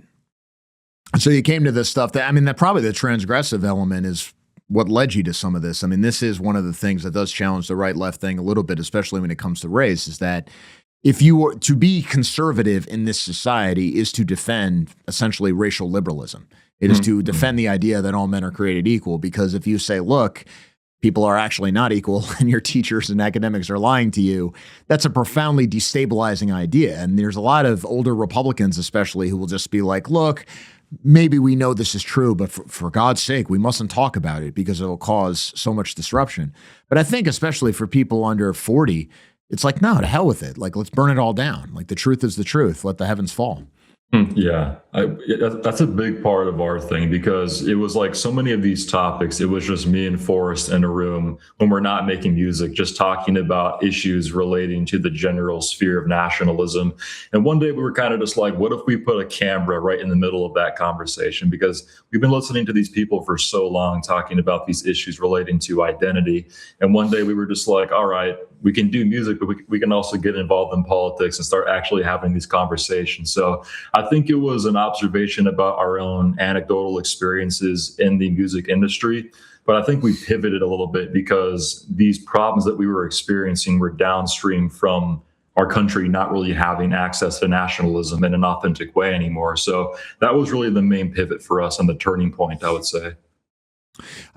So you came to this stuff that probably the transgressive element is what led you to some of this. I mean, this is one of the things that does challenge the right-left thing a little bit, especially when it comes to race, is that if you were to be conservative in this society is to defend essentially racial liberalism. It is to defend the idea that all men are created equal, because if you say, look, people are actually not equal and your teachers and academics are lying to you, that's a profoundly destabilizing idea. And there's a lot of older Republicans especially who will just be like, look, maybe we know this is true, but for God's sake, we mustn't talk about it because it will cause so much disruption. But I think especially for people under 40, it's like, no, to hell with it. Like, let's burn it all down. Like, the truth is the truth. Let the heavens fall. Yeah, that's a big part of our thing, because it was like so many of these topics, it was just me and Forrest in a room when we're not making music, just talking about issues relating to the general sphere of nationalism. And one day we were kind of just like, what if we put a camera right in the middle of that conversation? Because we've been listening to these people for so long talking about these issues relating to identity. And one day we were just like, all right, we can do music, but we can also get involved in politics and start actually having these conversations. So I think it was an observation about our own anecdotal experiences in the music industry. But I think we pivoted a little bit because these problems that we were experiencing were downstream from our country not really having access to nationalism in an authentic way anymore. So that was really the main pivot for us and the turning point, I would say.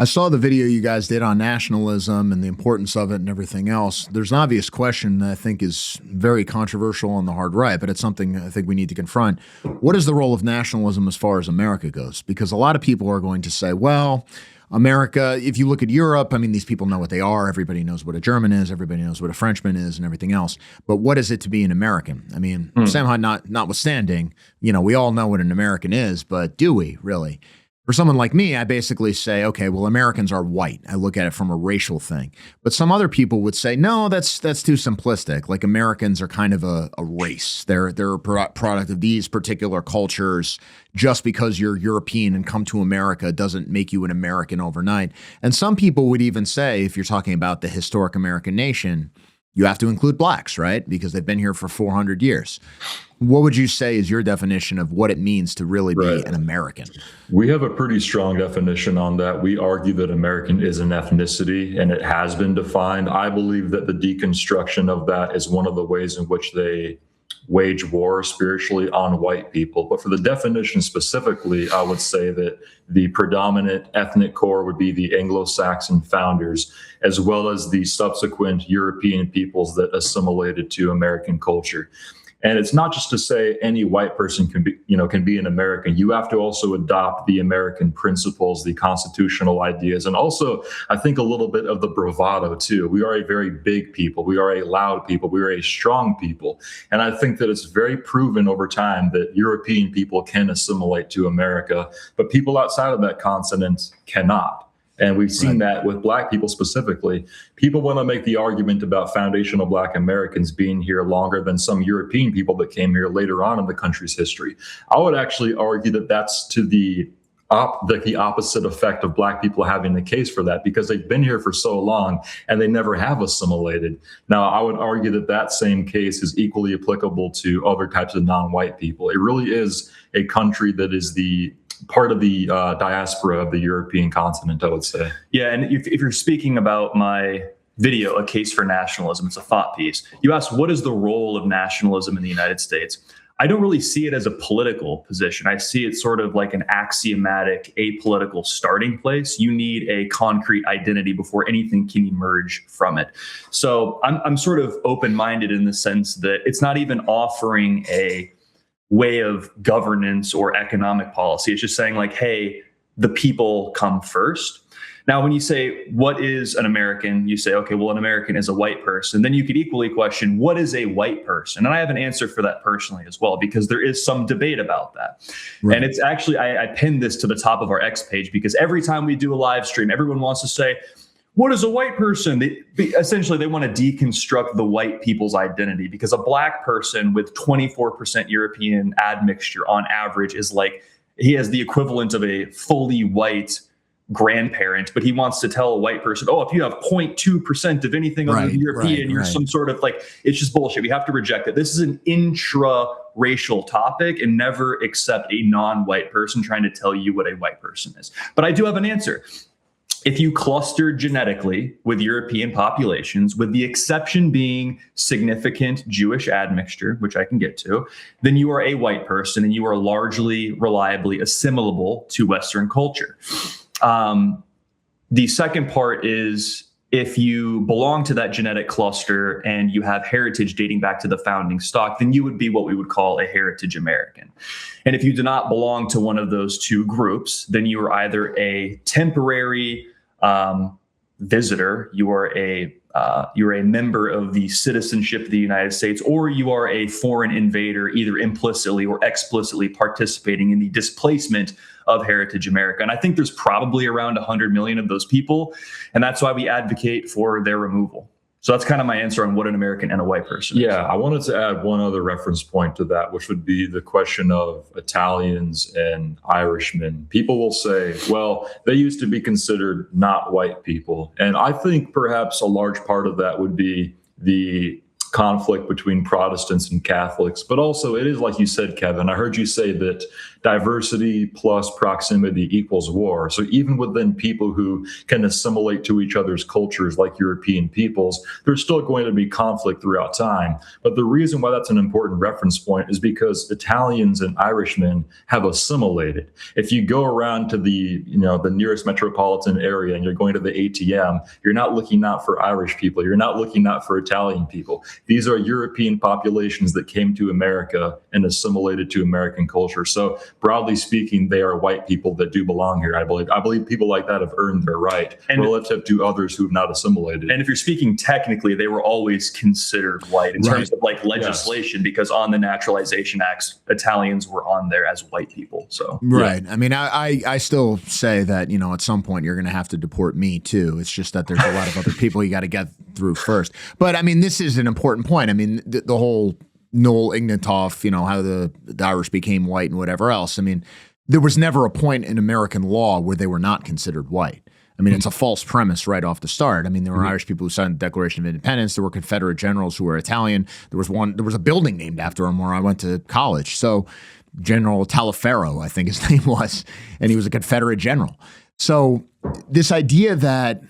I saw the video you guys did on nationalism and the importance of it and everything else. There's an obvious question that I think is very controversial on the hard right, but it's something I think we need to confront. What is the role of nationalism as far as America goes? Because a lot of people are going to say, well, America, if you look at Europe, I mean, these people know what they are. Everybody knows what a German is. Everybody knows what a Frenchman is and everything else. But what is it to be an American? I mean, somehow notwithstanding, we all know what an American is, but do we really? For someone like me, I basically say, okay, well, Americans are white. I look at it from a racial thing. But some other people would say, no, that's too simplistic. Like, Americans are kind of a race. They're a product of these particular cultures. Just because you're European and come to America doesn't make you an American overnight. And some people would even say, if you're talking about the historic American nation, you have to include blacks, right? Because they've been here for 400 years. What would you say is your definition of what it means to really be an American? We have a pretty strong definition on that. We argue that American is an ethnicity, and it has been defined. I believe that the deconstruction of that is one of the ways in which they wage war spiritually on white people. But for the definition specifically, I would say that the predominant ethnic core would be the Anglo-Saxon founders, as well as the subsequent European peoples that assimilated to American culture. And it's not just to say any white person can be an American. You have to also adopt the American principles, the constitutional ideas, and also, I think, a little bit of the bravado too. We are a very big people. We are a loud people. We are a strong people. And I think that it's very proven over time that European people can assimilate to America, but people outside of that continent cannot. And we've seen that with Black people specifically. People want to make the argument about foundational Black Americans being here longer than some European people that came here later on in the country's history. I would actually argue that that's to the opposite effect of Black people having the case for that, because they've been here for so long and they never have assimilated. Now, I would argue that that same case is equally applicable to other types of non-white people. It really is a country that is the part of the diaspora of the European continent, I would say. Yeah, and if you're speaking about my video, A Case for Nationalism, it's a thought piece. You asked, what is the role of nationalism in the United States? I don't really see it as a political position. I see it sort of like an axiomatic, apolitical starting place. You need a concrete identity before anything can emerge from it. So I'm sort of open-minded in the sense that it's not even offering a way of governance or economic policy. It's just saying like, hey, the people come first. Now, when you say, what is an American? You say, okay, well, an American is a white person. Then you could equally question, what is a white person? And I have an answer for that personally as well, because there is some debate about that. Right. And it's actually, I pinned this to the top of our X page, because every time we do a live stream, everyone wants to say, what is a white person? Essentially, they want to deconstruct the white people's identity, because a Black person with 24% European admixture on average is like, he has the equivalent of a fully white grandparent, but he wants to tell a white person, oh, if you have 0.2% of anything other than European, you're some sort of like, it's just bullshit. We have to reject it. This is an intra-racial topic, and never accept a non-white person trying to tell you what a white person is. But I do have an answer. If you cluster genetically with European populations, with the exception being significant Jewish admixture, which I can get to, then you are a white person and you are largely, reliably assimilable to Western culture. The second part is, if you belong to that genetic cluster and you have heritage dating back to the founding stock, then you would be what we would call a heritage American. And if you do not belong to one of those two groups, then you are either a temporary visitor, you are a member of the citizenship of the United States, or you are a foreign invader, either implicitly or explicitly participating in the displacement of heritage America. And I think there's probably around 100 million of those people. And that's why we advocate for their removal. So that's kind of my answer on what an American and a white person is. Yeah, I wanted to add one other reference point to that, which would be the question of Italians and Irishmen. People will say, well, they used to be considered not white people. And I think perhaps a large part of that would be the conflict between Protestants and Catholics. But also, it is like you said, Kevin, I heard you say that diversity plus proximity equals war. So even within people who can assimilate to each other's cultures like European peoples, there's still going to be conflict throughout time. But the reason why that's an important reference point is because Italians and Irishmen have assimilated. If you go around to the nearest metropolitan area and you're going to the ATM, you're not looking out for Irish people. You're not looking out for Italian people. These are European populations that came to America and assimilated to American culture. So broadly speaking, they are white people that do belong here, I believe. I believe people like that have earned their right relative to others who have not assimilated. And if you're speaking technically, they were always considered white in terms of like legislation, because on the Naturalization Acts, Italians were on there as white people. So I mean, I still say that, at some point you're going to have to deport me too. It's just that there's a lot of other people you got to get through first. But I mean, this is an important point. I mean, the whole Noel Ignatoff, how the Irish became white and whatever else. I mean, there was never a point in American law where they were not considered white. I mean, it's a false premise right off the start. I mean, there were Irish people who signed the Declaration of Independence. There were Confederate generals who were Italian. There was a building named after him where I went to college. So General Taliaferro, I think his name was, and he was a Confederate general. So this idea that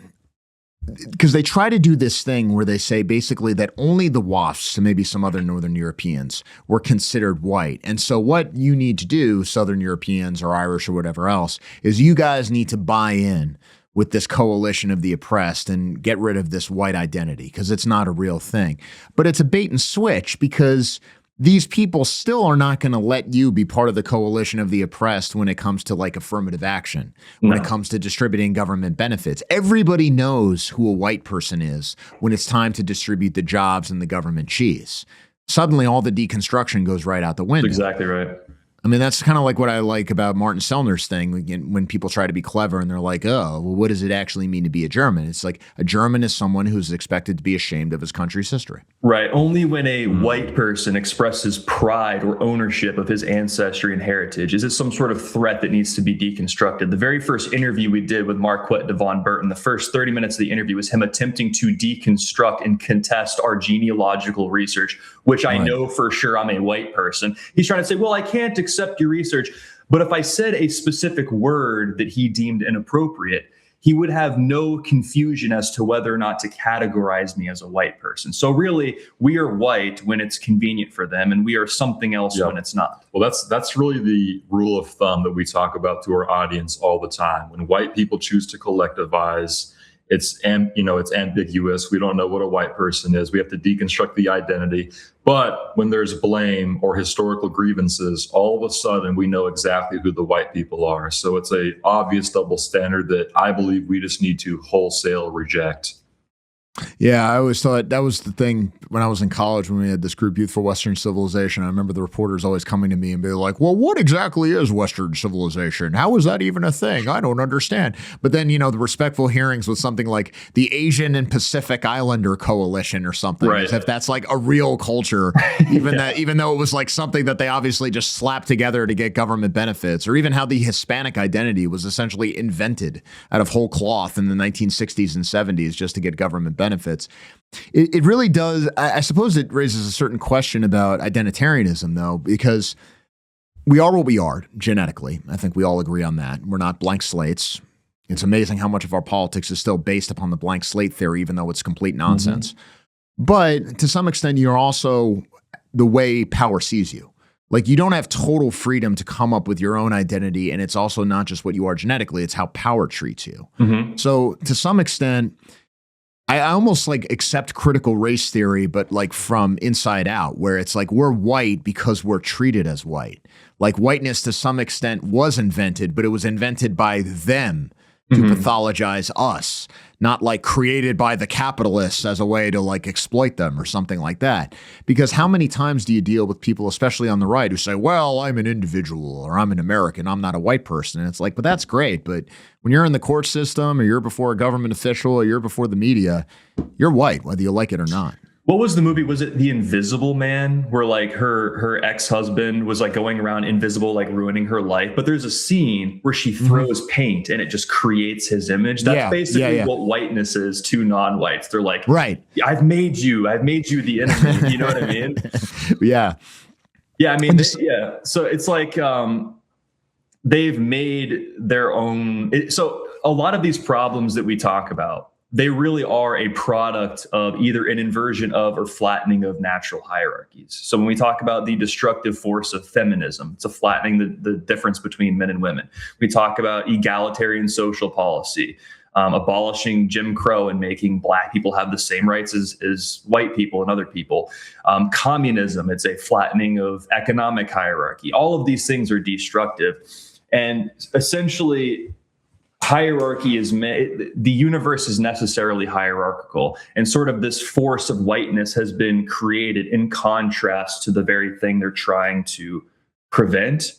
because they try to do this thing where they say basically that only the WAFs and maybe some other Northern Europeans were considered white. And so what you need to do, Southern Europeans or Irish or whatever else, is you guys need to buy in with this coalition of the oppressed and get rid of this white identity because it's not a real thing. But it's a bait and switch because these people still are not going to let you be part of the coalition of the oppressed when it comes to like affirmative action, when it comes to distributing government benefits. Everybody knows who a white person is when it's time to distribute the jobs and the government cheese. Suddenly all the deconstruction goes right out the window. That's exactly right. I mean, that's kind of like what I like about Martin Sellner's thing when people try to be clever and they're like, oh, well, what does it actually mean to be a German? It's like a German is someone who's expected to be ashamed of his country's history. Right. Only when a white person expresses pride or ownership of his ancestry and heritage is it some sort of threat that needs to be deconstructed. The very first interview we did with Marquette Devon Burton, the first 30 minutes of the interview was him attempting to deconstruct and contest our genealogical research, which I know for sure I'm a white person. He's trying to say, well, I can't accept your research. But if I said a specific word that he deemed inappropriate, he would have no confusion as to whether or not to categorize me as a white person. So really, we are white when it's convenient for them, and we are something else when it's not. Well, that's really the rule of thumb that we talk about to our audience all the time. When white people choose to collectivize, it's ambiguous. We don't know what a white person is. We have to deconstruct the identity. But when there's blame or historical grievances, all of a sudden we know exactly who the white people are. So it's a obvious double standard that I believe we just need to wholesale reject. Yeah, I always thought that was the thing when I was in college when we had this group, Youth for Western Civilization. I remember the reporters always coming to me and being like, well, what exactly is Western civilization? How is that even a thing? I don't understand. But then, the respectful hearings with something like the Asian and Pacific Islander Coalition or something, as if that's like a real culture, even though it was like something that they obviously just slapped together to get government benefits, or even how the Hispanic identity was essentially invented out of whole cloth in the 1960s and 70s just to get government benefits. It really does. I suppose it raises a certain question about identitarianism, though, because we are what we are genetically. I think we all agree on that. We're not blank slates. It's amazing how much of our politics is still based upon the blank slate theory, even though it's complete nonsense. But to some extent, you're also the way power sees you. Like, you don't have total freedom to come up with your own identity. And it's also not just what you are genetically, it's how power treats you. So to some extent, I almost like accept critical race theory, but like from inside out, where it's like we're white because we're treated as white. Like whiteness to some extent was invented, but it was invented by them to pathologize us, not like created by the capitalists as a way to like exploit them or something like that. Because how many times do you deal with people, especially on the right, who say, well, I'm an individual or I'm an American, I'm not a white person. And it's like, but that's great. But when you're in the court system or you're before a government official or you're before the media, you're white, whether you like it or not. What was the movie? Was it The Invisible Man, where like her ex-husband was like going around invisible, like ruining her life? But there's a scene where she throws paint and it just creates his image. That's basically what whiteness is to non-whites. They're like, I've made you the enemy. You know what I mean? Yeah. I mean, So it's like they've made their own. So a lot of these problems that we talk about, they really are a product of either an inversion of or flattening of natural hierarchies. So when we talk about the destructive force of feminism, it's a flattening the difference between men and women. We talk about egalitarian social policy, abolishing Jim Crow and making black people have the same rights as white people and other people. Communism, it's a flattening of economic hierarchy. All of these things are destructive. And essentially, hierarchy the universe is necessarily hierarchical, and sort of this force of whiteness has been created in contrast to the very thing they're trying to prevent.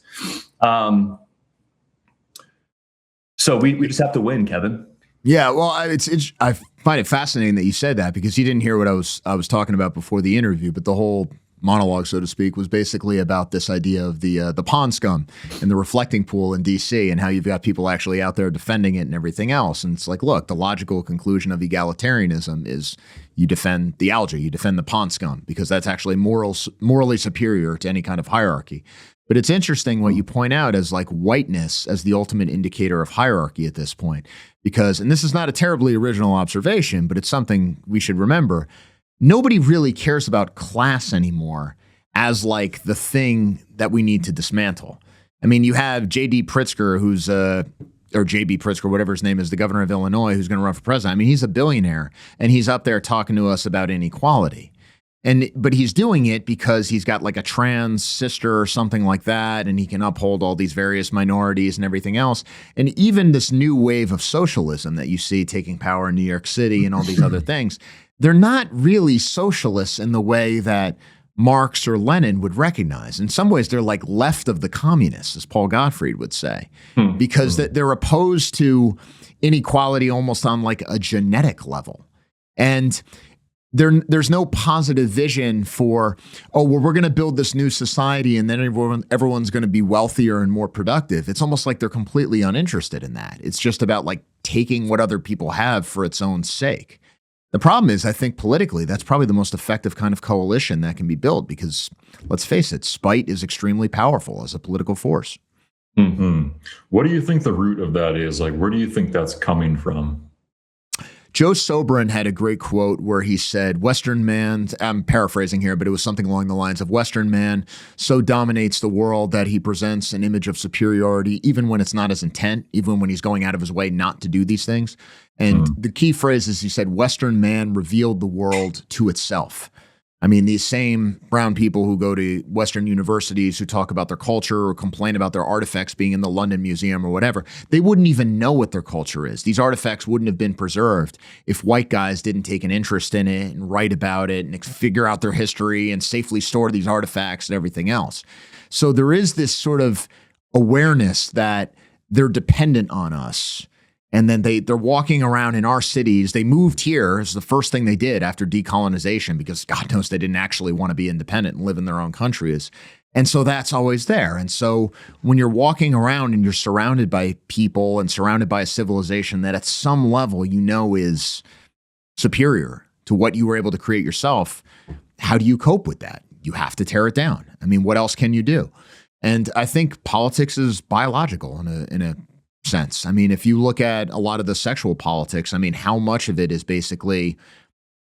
So we just have to win, Kevin. Yeah, well, I find it fascinating that you said that, because you didn't hear what I was talking about before the interview, but the whole monologue, so to speak, was basically about this idea of the pond scum and the reflecting pool in DC and how you've got people actually out there defending it and everything else. And it's like, look, the logical conclusion of egalitarianism is you defend the algae, you defend the pond scum, because that's actually morally superior to any kind of hierarchy. But it's interesting what you point out as like whiteness as the ultimate indicator of hierarchy at this point, because, and this is not a terribly original observation, but it's something we should remember. Nobody really cares about class anymore as like the thing that we need to dismantle. I mean, you have J.D. Pritzker, or J.B. Pritzker, whatever his name is, the governor of Illinois, who's going to run for president. I mean, he's a billionaire, and he's up there talking to us about inequality. But he's doing it because he's got like a trans sister or something like that, and he can uphold all these various minorities and everything else. And even this new wave of socialism that you see taking power in New York City and all these other things, they're not really socialists in the way that Marx or Lenin would recognize. In some ways, they're like left of the communists, as Paul Gottfried would say, because they're opposed to inequality almost on like a genetic level. And there's no positive vision for, oh, well, we're going to build this new society and then everyone's going to be wealthier and more productive. It's almost like they're completely uninterested in that. It's just about like taking what other people have for its own sake. The problem is, I think politically, that's probably the most effective kind of coalition that can be built because, let's face it, spite is extremely powerful as a political force. Mm-hmm. What do you think the root of that is? Like, where do you think that's coming from? Joe Sobran had a great quote where he said, Western man, I'm paraphrasing here, but it was something along the lines of Western man so dominates the world that he presents an image of superiority, even when it's not his intent, even when he's going out of his way not to do these things. And the key phrase is he said, Western man revealed the world to itself. I mean, these same brown people who go to Western universities who talk about their culture or complain about their artifacts being in the London Museum or whatever, they wouldn't even know what their culture is. These artifacts wouldn't have been preserved if white guys didn't take an interest in it and write about it and figure out their history and safely store these artifacts and everything else. So there is this sort of awareness that they're dependent on us. And then they're walking around in our cities. They moved here as the first thing they did after decolonization because God knows they didn't actually want to be independent and live in their own countries. And so that's always there. And so when you're walking around and you're surrounded by people and surrounded by a civilization that at some level you know is superior to what you were able to create yourself, how do you cope with that? You have to tear it down. I mean, what else can you do? And I think politics is biological in a sense. I mean, if you look at a lot of the sexual politics, I mean, how much of it is basically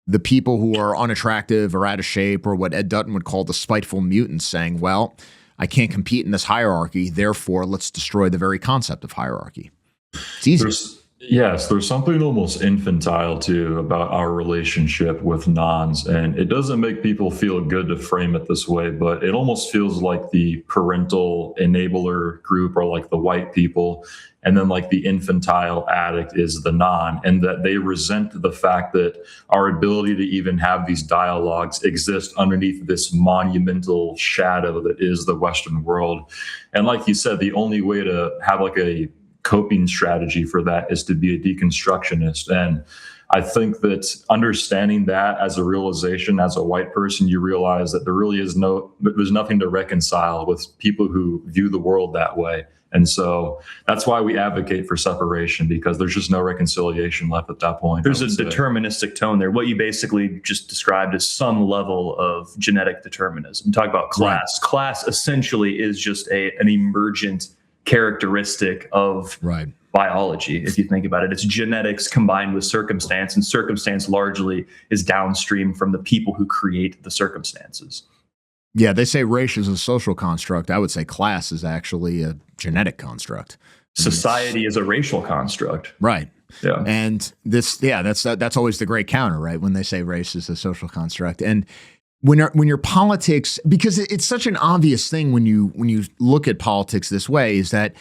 the people who are unattractive or out of shape or what Ed Dutton would call the spiteful mutants saying, well, I can't compete in this hierarchy, therefore let's destroy the very concept of hierarchy. It's easy. There's something almost infantile too about our relationship with nons, and it doesn't make people feel good to frame it this way, but it almost feels like the parental enabler group or like the white people, and then like the infantile addict is the non, and that they resent the fact that our ability to even have these dialogues exist underneath this monumental shadow that is the Western world. And like you said, the only way to have like a coping strategy for that is to be a deconstructionist. And I think that understanding that as a realization, as a white person, you realize that there's nothing to reconcile with people who view the world that way. And so that's why we advocate for separation, because there's just no reconciliation left at that point. There's a deterministic tone there. What you basically just described as some level of genetic determinism. Talk about class. Right. Class essentially is just an emergent characteristic of biology. If you think about it, it's genetics combined with circumstance, and circumstance largely is downstream from the people who create the circumstances. Yeah, they say race is a social construct. I would say class is actually a genetic construct. Society is a racial construct. Right. Yeah. And that's always the great counter, right? When they say race is a social construct. And when your politics, because it's such an obvious thing when you look at politics this way, is that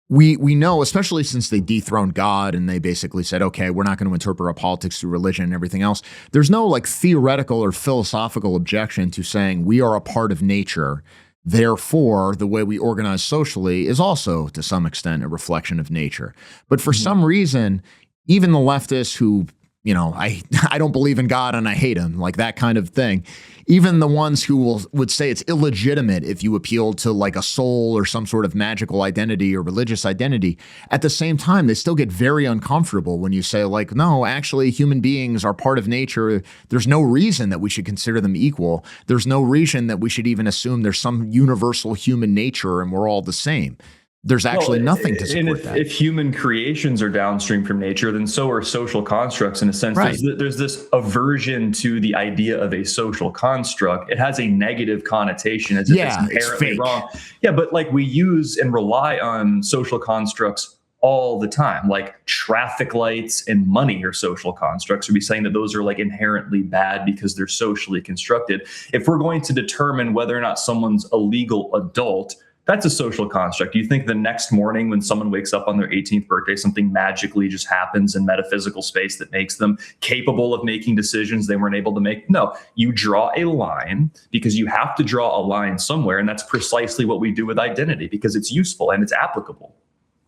we know, especially since they dethroned God and they basically said, okay, we're not going to interpret our politics through religion and everything else. There's no like theoretical or philosophical objection to saying we are a part of nature. Therefore, the way we organize socially is also to some extent a reflection of nature. But for some reason, even the leftists who I don't believe in God and I hate him, like that kind of thing. Even the ones who would say it's illegitimate if you appeal to like a soul or some sort of magical identity or religious identity, at the same time, they still get very uncomfortable when you say like, no, actually human beings are part of nature. There's no reason that we should consider them equal. There's no reason that we should even assume there's some universal human nature and we're all the same. There's actually nothing to support that. If human creations are downstream from nature, then so are social constructs in a sense. Right. There's this aversion to the idea of a social construct. It has a negative connotation as if it's inherently wrong. Yeah, but like we use and rely on social constructs all the time, like traffic lights and money are social constructs. We'd be saying that those are like inherently bad because they're socially constructed. If we're going to determine whether or not someone's a legal adult, that's a social construct. Do you think the next morning when someone wakes up on their 18th birthday, something magically just happens in metaphysical space that makes them capable of making decisions they weren't able to make? No, you draw a line because you have to draw a line somewhere. And that's precisely what we do with identity because it's useful and it's applicable.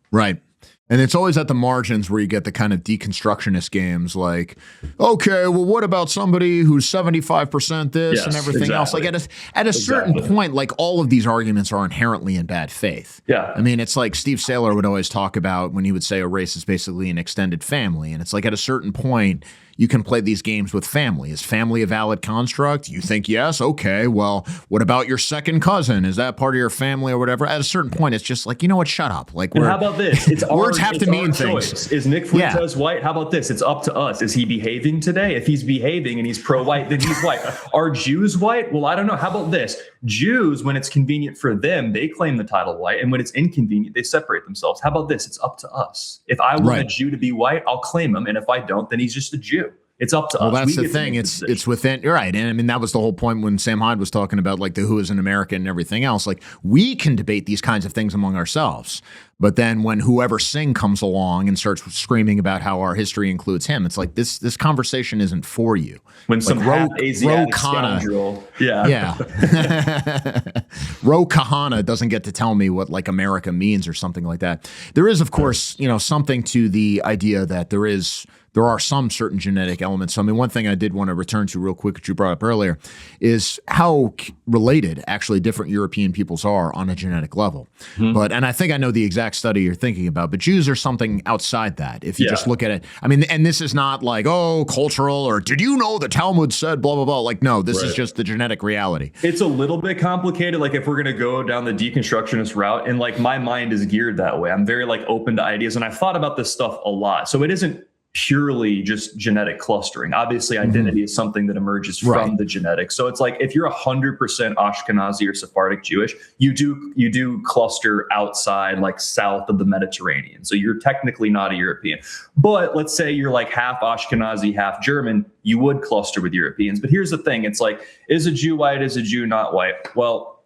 Right. And it's always at the margins where you get the kind of deconstructionist games like, okay, well, what about somebody who's 75% this and everything else? Like at a certain point, like all of these arguments are inherently in bad faith. Yeah. I mean, it's like Steve Saylor would always talk about when he would say a race is basically an extended family. And it's like at a certain point, you can play these games with family. Is family a valid construct? You think yes? Okay, well, what about your second cousin? Is that part of your family or whatever? At a certain point, it's just like, you know what? Shut up. Like, and how about this? It's words have to mean things. Is Nick Fuentes white? How about this? It's up to us. Is he behaving today? If he's behaving and he's pro-white, then he's white. Are Jews white? Well, I don't know. How about this? Jews, when it's convenient for them, they claim the title white. And when it's inconvenient, they separate themselves. How about this? It's up to us. If I want a Jew to be white, I'll claim him. And if I don't, then he's just a Jew. It's up to us. Well, that's the thing. It's within. You're right. And I mean, that was the whole point when Sam Hyde was talking about like the who is an American and everything else. Like we can debate these kinds of things among ourselves. But then when whoever Singh comes along and starts screaming about how our history includes him, it's like this conversation isn't for you. When like some Asiatic scoundrel. Yeah. Ro Kahana doesn't get to tell me what like America means or something like that. There is, of course, something to the idea that there are some certain genetic elements. So, I mean, one thing I did want to return to real quick, which you brought up earlier, is how related actually different European peoples are on a genetic level. Mm-hmm. And I think I know the exact study you're thinking about, but Jews are something outside that. If you just look at it, I mean, and this is not like, oh, cultural or did you know the Talmud said blah, blah, blah. Like, no, this is just the genetic reality. It's a little bit complicated. Like if we're going to go down the deconstructionist route and like my mind is geared that way, I'm very like open to ideas and I've thought about this stuff a lot. So it isn't purely just genetic clustering. Obviously, identity is something that emerges from the genetics. So it's like if you're 100% Ashkenazi or Sephardic Jewish, you do cluster outside, like south of the Mediterranean. So you're technically not a European. But let's say you're like half Ashkenazi, half German, you would cluster with Europeans. But here's the thing: it's like, is a Jew white? Is a Jew not white? Well,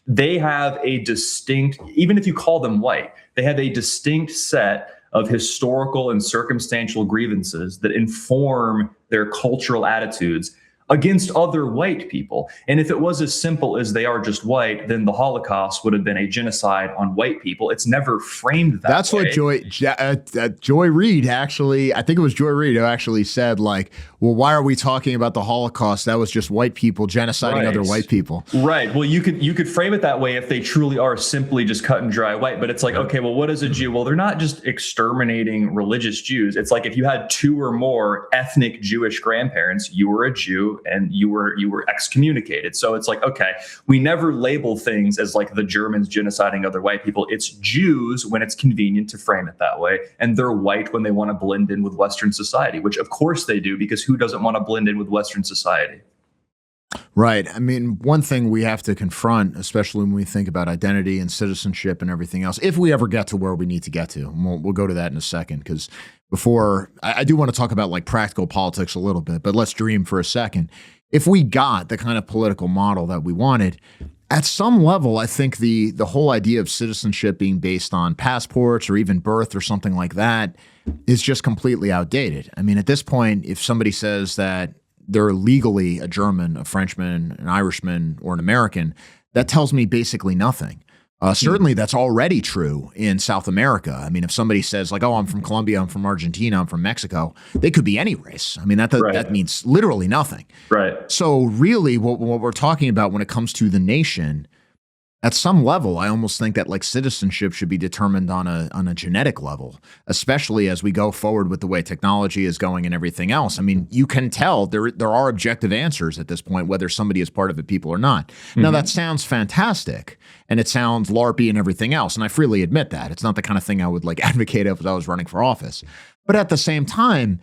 they have a distinct, even if you call them white, they have a distinct set of historical and circumstantial grievances that inform their cultural attitudes against other white people. And if it was as simple as they are just white, then the Holocaust would have been a genocide on white people. It's never framed that That's way. What Joy Reid actually, I think it was Joy Reid who actually said like, well, why are we talking about the Holocaust? That was just white people genociding other white people. Right. Well, you could frame it that way if they truly are simply just cut and dry white. But it's like, okay, well, what is a Jew? Well, they're not just exterminating religious Jews. It's like if you had two or more ethnic Jewish grandparents, you were a Jew and you were excommunicated. So it's like, okay, we never label things as like the Germans genociding other white people. It's Jews when it's convenient to frame it that way. And they're white when they want to blend in with Western society, which of course they do, because who doesn't want to blend in with Western society? Right. I mean, one thing we have to confront, especially when we think about identity and citizenship and everything else, if we ever get to where we need to get to, and we'll go to that in a second, because before I do want to talk about like practical politics a little bit, but let's dream for a second. If we got the kind of political model that we wanted, at some level, I think the whole idea of citizenship being based on passports or even birth or something like that is just completely outdated. I mean, at this point, if somebody says that they're legally a German, a Frenchman, an Irishman, or an American, that tells me basically nothing. Certainly that's already true in South America. I mean, if somebody says like, oh, I'm from Colombia, I'm from Argentina, I'm from Mexico, they could be any race. I mean, that means literally nothing. Right. So really what we're talking about when it comes to the nation, at some level, I almost think that like citizenship should be determined on a genetic level, especially as we go forward with the way technology is going and everything else. I mean, you can tell there are objective answers at this point, whether somebody is part of the people or not. Now, that sounds fantastic, and it sounds LARPy and everything else, and I freely admit that. It's not the kind of thing I would like advocate if I was running for office. But at the same time,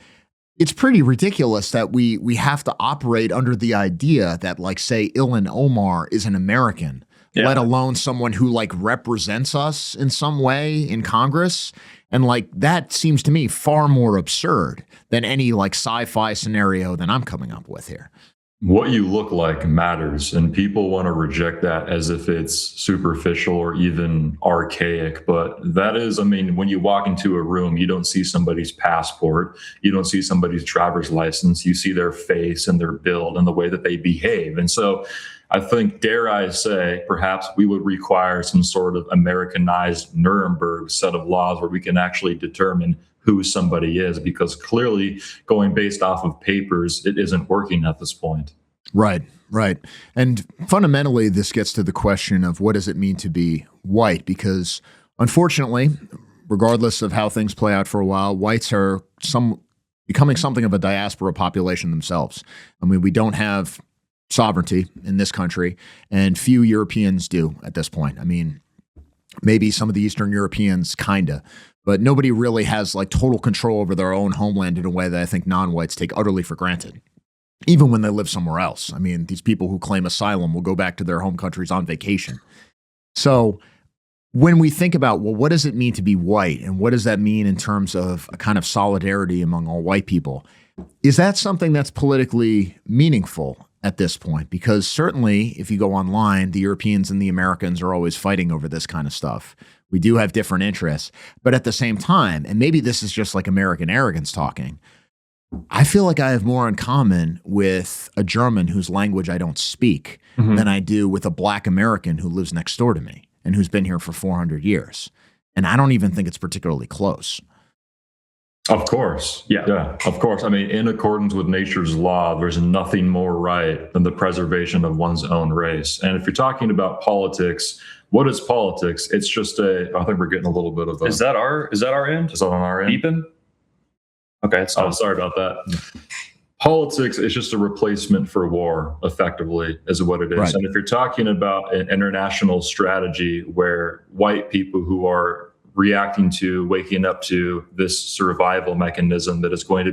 it's pretty ridiculous that we have to operate under the idea that, like, say, Ilhan Omar is an American, let alone someone who like represents us in some way in Congress. And like that seems to me far more absurd than any like sci-fi scenario that I'm coming up with here. What you look like matters, and people want to reject that as if it's superficial or even archaic. But that is, I mean, when you walk into a room, you don't see somebody's passport, you don't see somebody's driver's license, you see their face and their build and the way that they behave. And so I think, dare I say, perhaps we would require some sort of Americanized Nuremberg set of laws where we can actually determine who somebody is, because clearly going based off of papers, it isn't working at this point. Right. And fundamentally, this gets to the question of what does it mean to be white? Because unfortunately, regardless of how things play out for a while, whites are becoming something of a diaspora population themselves. I mean, we don't have sovereignty in this country, and few Europeans do at this point. I mean, maybe some of the Eastern Europeans kinda, but nobody really has like total control over their own homeland in a way that I think non-whites take utterly for granted, even when they live somewhere else. I mean, these people who claim asylum will go back to their home countries on vacation. So when we think about, well, what does it mean to be white, and what does that mean in terms of a kind of solidarity among all white people, is that something that's politically meaningful at this point? Because certainly if you go online, the Europeans and the Americans are always fighting over this kind of stuff. We do have different interests, but at the same time, and maybe this is just like American arrogance talking, I feel like I have more in common with a German whose language I don't speak than I do with a Black American who lives next door to me and who's been here for 400 years. And I don't even think it's particularly close. Of course. Yeah, of course. I mean, in accordance with nature's law, there's nothing more right than the preservation of one's own race. And if you're talking about politics, what is politics? It's just I think we're getting a little bit of a... Is that our end? Is that on our end? Beeping? Okay. Oh, sorry about that. Politics is just a replacement for war, effectively, is what it is. Right. And if you're talking about an international strategy where white people who are reacting to, waking up to this survival mechanism that is going to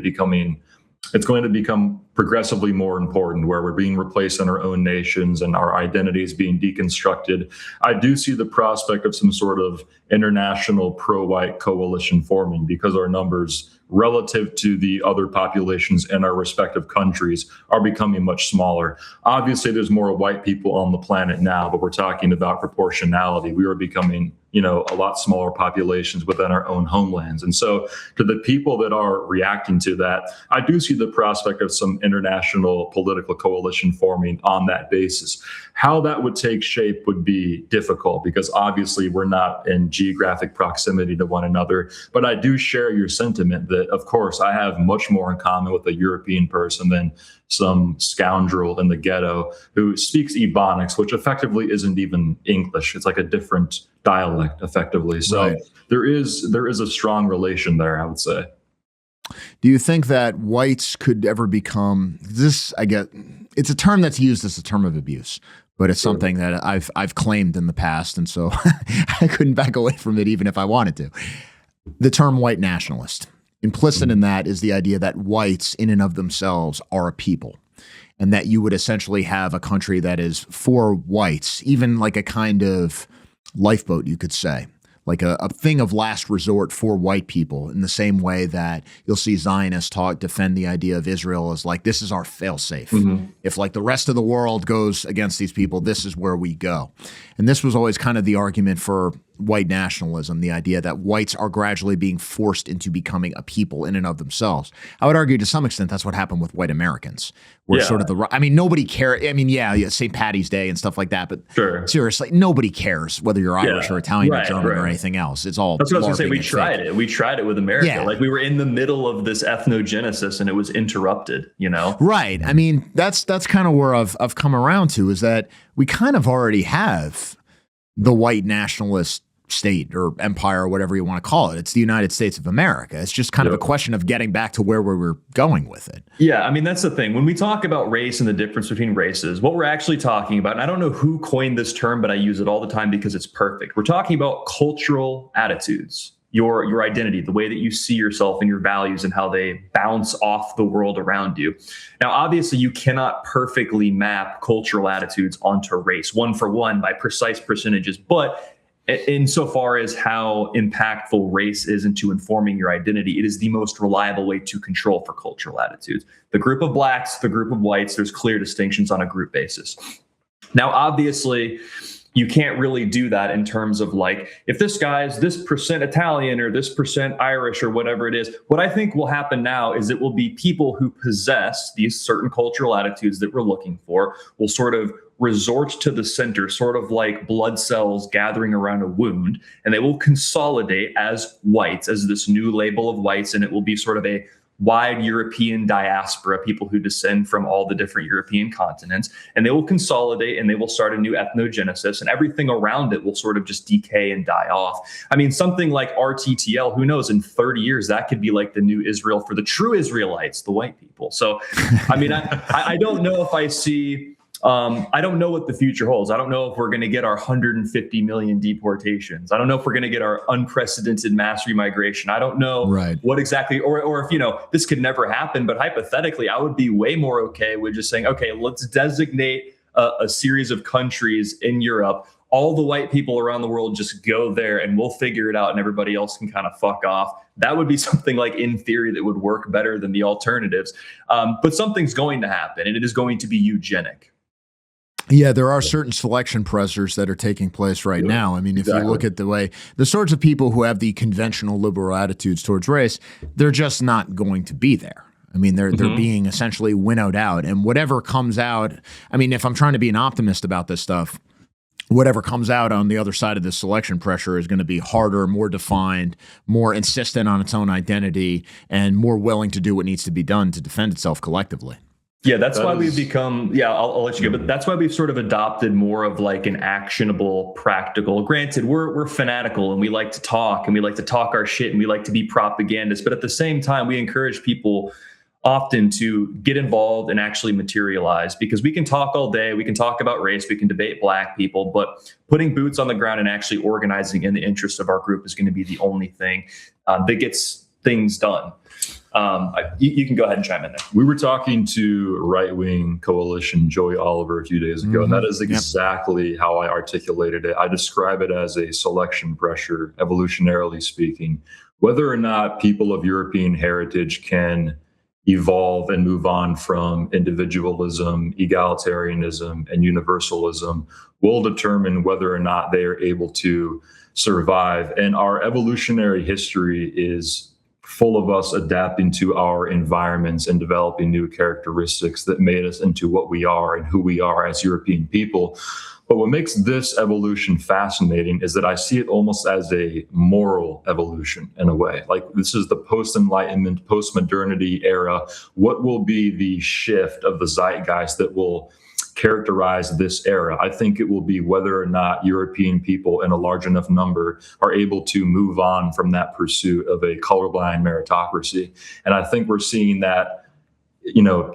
become progressively more important, where we're being replaced in our own nations and our identities being deconstructed, I do see the prospect of some sort of international pro-white coalition forming, because our numbers relative to the other populations in our respective countries are becoming much smaller. Obviously, there's more white people on the planet now, but we're talking about proportionality. We are becoming, a lot smaller populations within our own homelands. And so to the people that are reacting to that, I do see the prospect of some international political coalition forming on that basis. How that would take shape would be difficult, because obviously we're not in geographic proximity to one another. But I do share your sentiment that, of course, I have much more in common with a European person than some scoundrel in the ghetto who speaks Ebonics, which effectively isn't even English. It's like a different dialect, effectively. So Right. there is a strong relation there, I would say. Do you think that whites could ever become this? I get it's a term that's used as a term of abuse, but it's something that I've claimed in the past, and so I couldn't back away from it even if I wanted to. The term white nationalist. Implicit in that is the idea that whites in and of themselves are a people, and that you would essentially have a country that is for whites, even like a kind of lifeboat, you could say, like a thing of last resort for white people, in the same way that you'll see Zionists defend the idea of Israel as like, this is our fail-safe. If like the rest of the world goes against these people, this is where we go. And this was always kind of the argument for white nationalism, the idea that whites are gradually being forced into becoming a people in and of themselves. I would argue to some extent that's what happened with white Americans. Where sort of nobody cares. I mean, yeah, St. Patty's Day and stuff like that, but seriously, nobody cares whether you're Irish or Italian or German or anything else. It's all. That's what I was going to say. We tried it. We tried it with America. Yeah. Like we were in the middle of this ethnogenesis and it was interrupted, you know? Right. I mean, that's kind of where I've come around to, is that we kind of already have the white nationalist state or empire or whatever you want to call it. It's the United States of America. It's just kind of a question of getting back to where we were going with it. Yeah, I mean, that's the thing. When we talk about race and the difference between races, what we're actually talking about, and I don't know who coined this term, but I use it all the time because it's perfect. We're talking about cultural attitudes, your identity, the way that you see yourself and your values and how they bounce off the world around you. Now, obviously, you cannot perfectly map cultural attitudes onto race, one for one by precise percentages, but insofar as how impactful race is into informing your identity, it is the most reliable way to control for cultural attitudes. The group of blacks, the group of whites, there's clear distinctions on a group basis. Now, obviously, you can't really do that in terms of like, if this guy is this percent Italian or this percent Irish or whatever it is. What I think will happen now is it will be people who possess these certain cultural attitudes that we're looking for will sort of resort to the center, sort of like blood cells gathering around a wound, and they will consolidate as whites, as this new label of whites, and it will be sort of a wide European diaspora, people who descend from all the different European continents, and they will consolidate and they will start a new ethnogenesis, and everything around it will sort of just decay and die off. I mean, something like RTTL, who knows, in 30 years, that could be like the new Israel for the true Israelites, the white people. So, I mean, I don't know if I see... I don't know what the future holds. I don't know if we're going to get our 150 million deportations. I don't know if we're going to get our unprecedented mass remigration. I don't know what exactly, or if, you know, this could never happen. But hypothetically, I would be way more okay with just saying, okay, let's designate a series of countries in Europe. All the white people around the world just go there and we'll figure it out and everybody else can kind of fuck off. That would be something like in theory that would work better than the alternatives. But something's going to happen and it is going to be eugenic. Yeah, there are certain selection pressures that are taking place right now. I mean, if you look at the way the sorts of people who have the conventional liberal attitudes towards race, they're just not going to be there. I mean, they're being essentially winnowed out. And whatever comes out, I mean, if I'm trying to be an optimist about this stuff, whatever comes out on the other side of this selection pressure is going to be harder, more defined, more insistent on its own identity, and more willing to do what needs to be done to defend itself collectively. Yeah, that's why we've become, I'll let you go, but that's why we've sort of adopted more of like an actionable, practical, granted, we're fanatical and we like to talk our shit and we like to be propagandists, but at the same time, we encourage people often to get involved and actually materialize, because we can talk all day, we can talk about race, we can debate black people, but putting boots on the ground and actually organizing in the interest of our group is going to be the only thing that gets things done. You can go ahead and chime in there. We were talking to right-wing coalition Joey Oliver a few days ago, and that is exactly how I articulated it. I describe it as a selection pressure, evolutionarily speaking. Whether or not people of European heritage can evolve and move on from individualism, egalitarianism, and universalism will determine whether or not they are able to survive. And our evolutionary history is full of us adapting to our environments and developing new characteristics that made us into what we are and who we are as European people. But what makes this evolution fascinating is that I see it almost as a moral evolution in a way. Like, this is the post-Enlightenment, post-modernity era. What will be the shift of the zeitgeist that will characterize this era? I think it will be whether or not European people in a large enough number are able to move on from that pursuit of a colorblind meritocracy. And I think we're seeing that,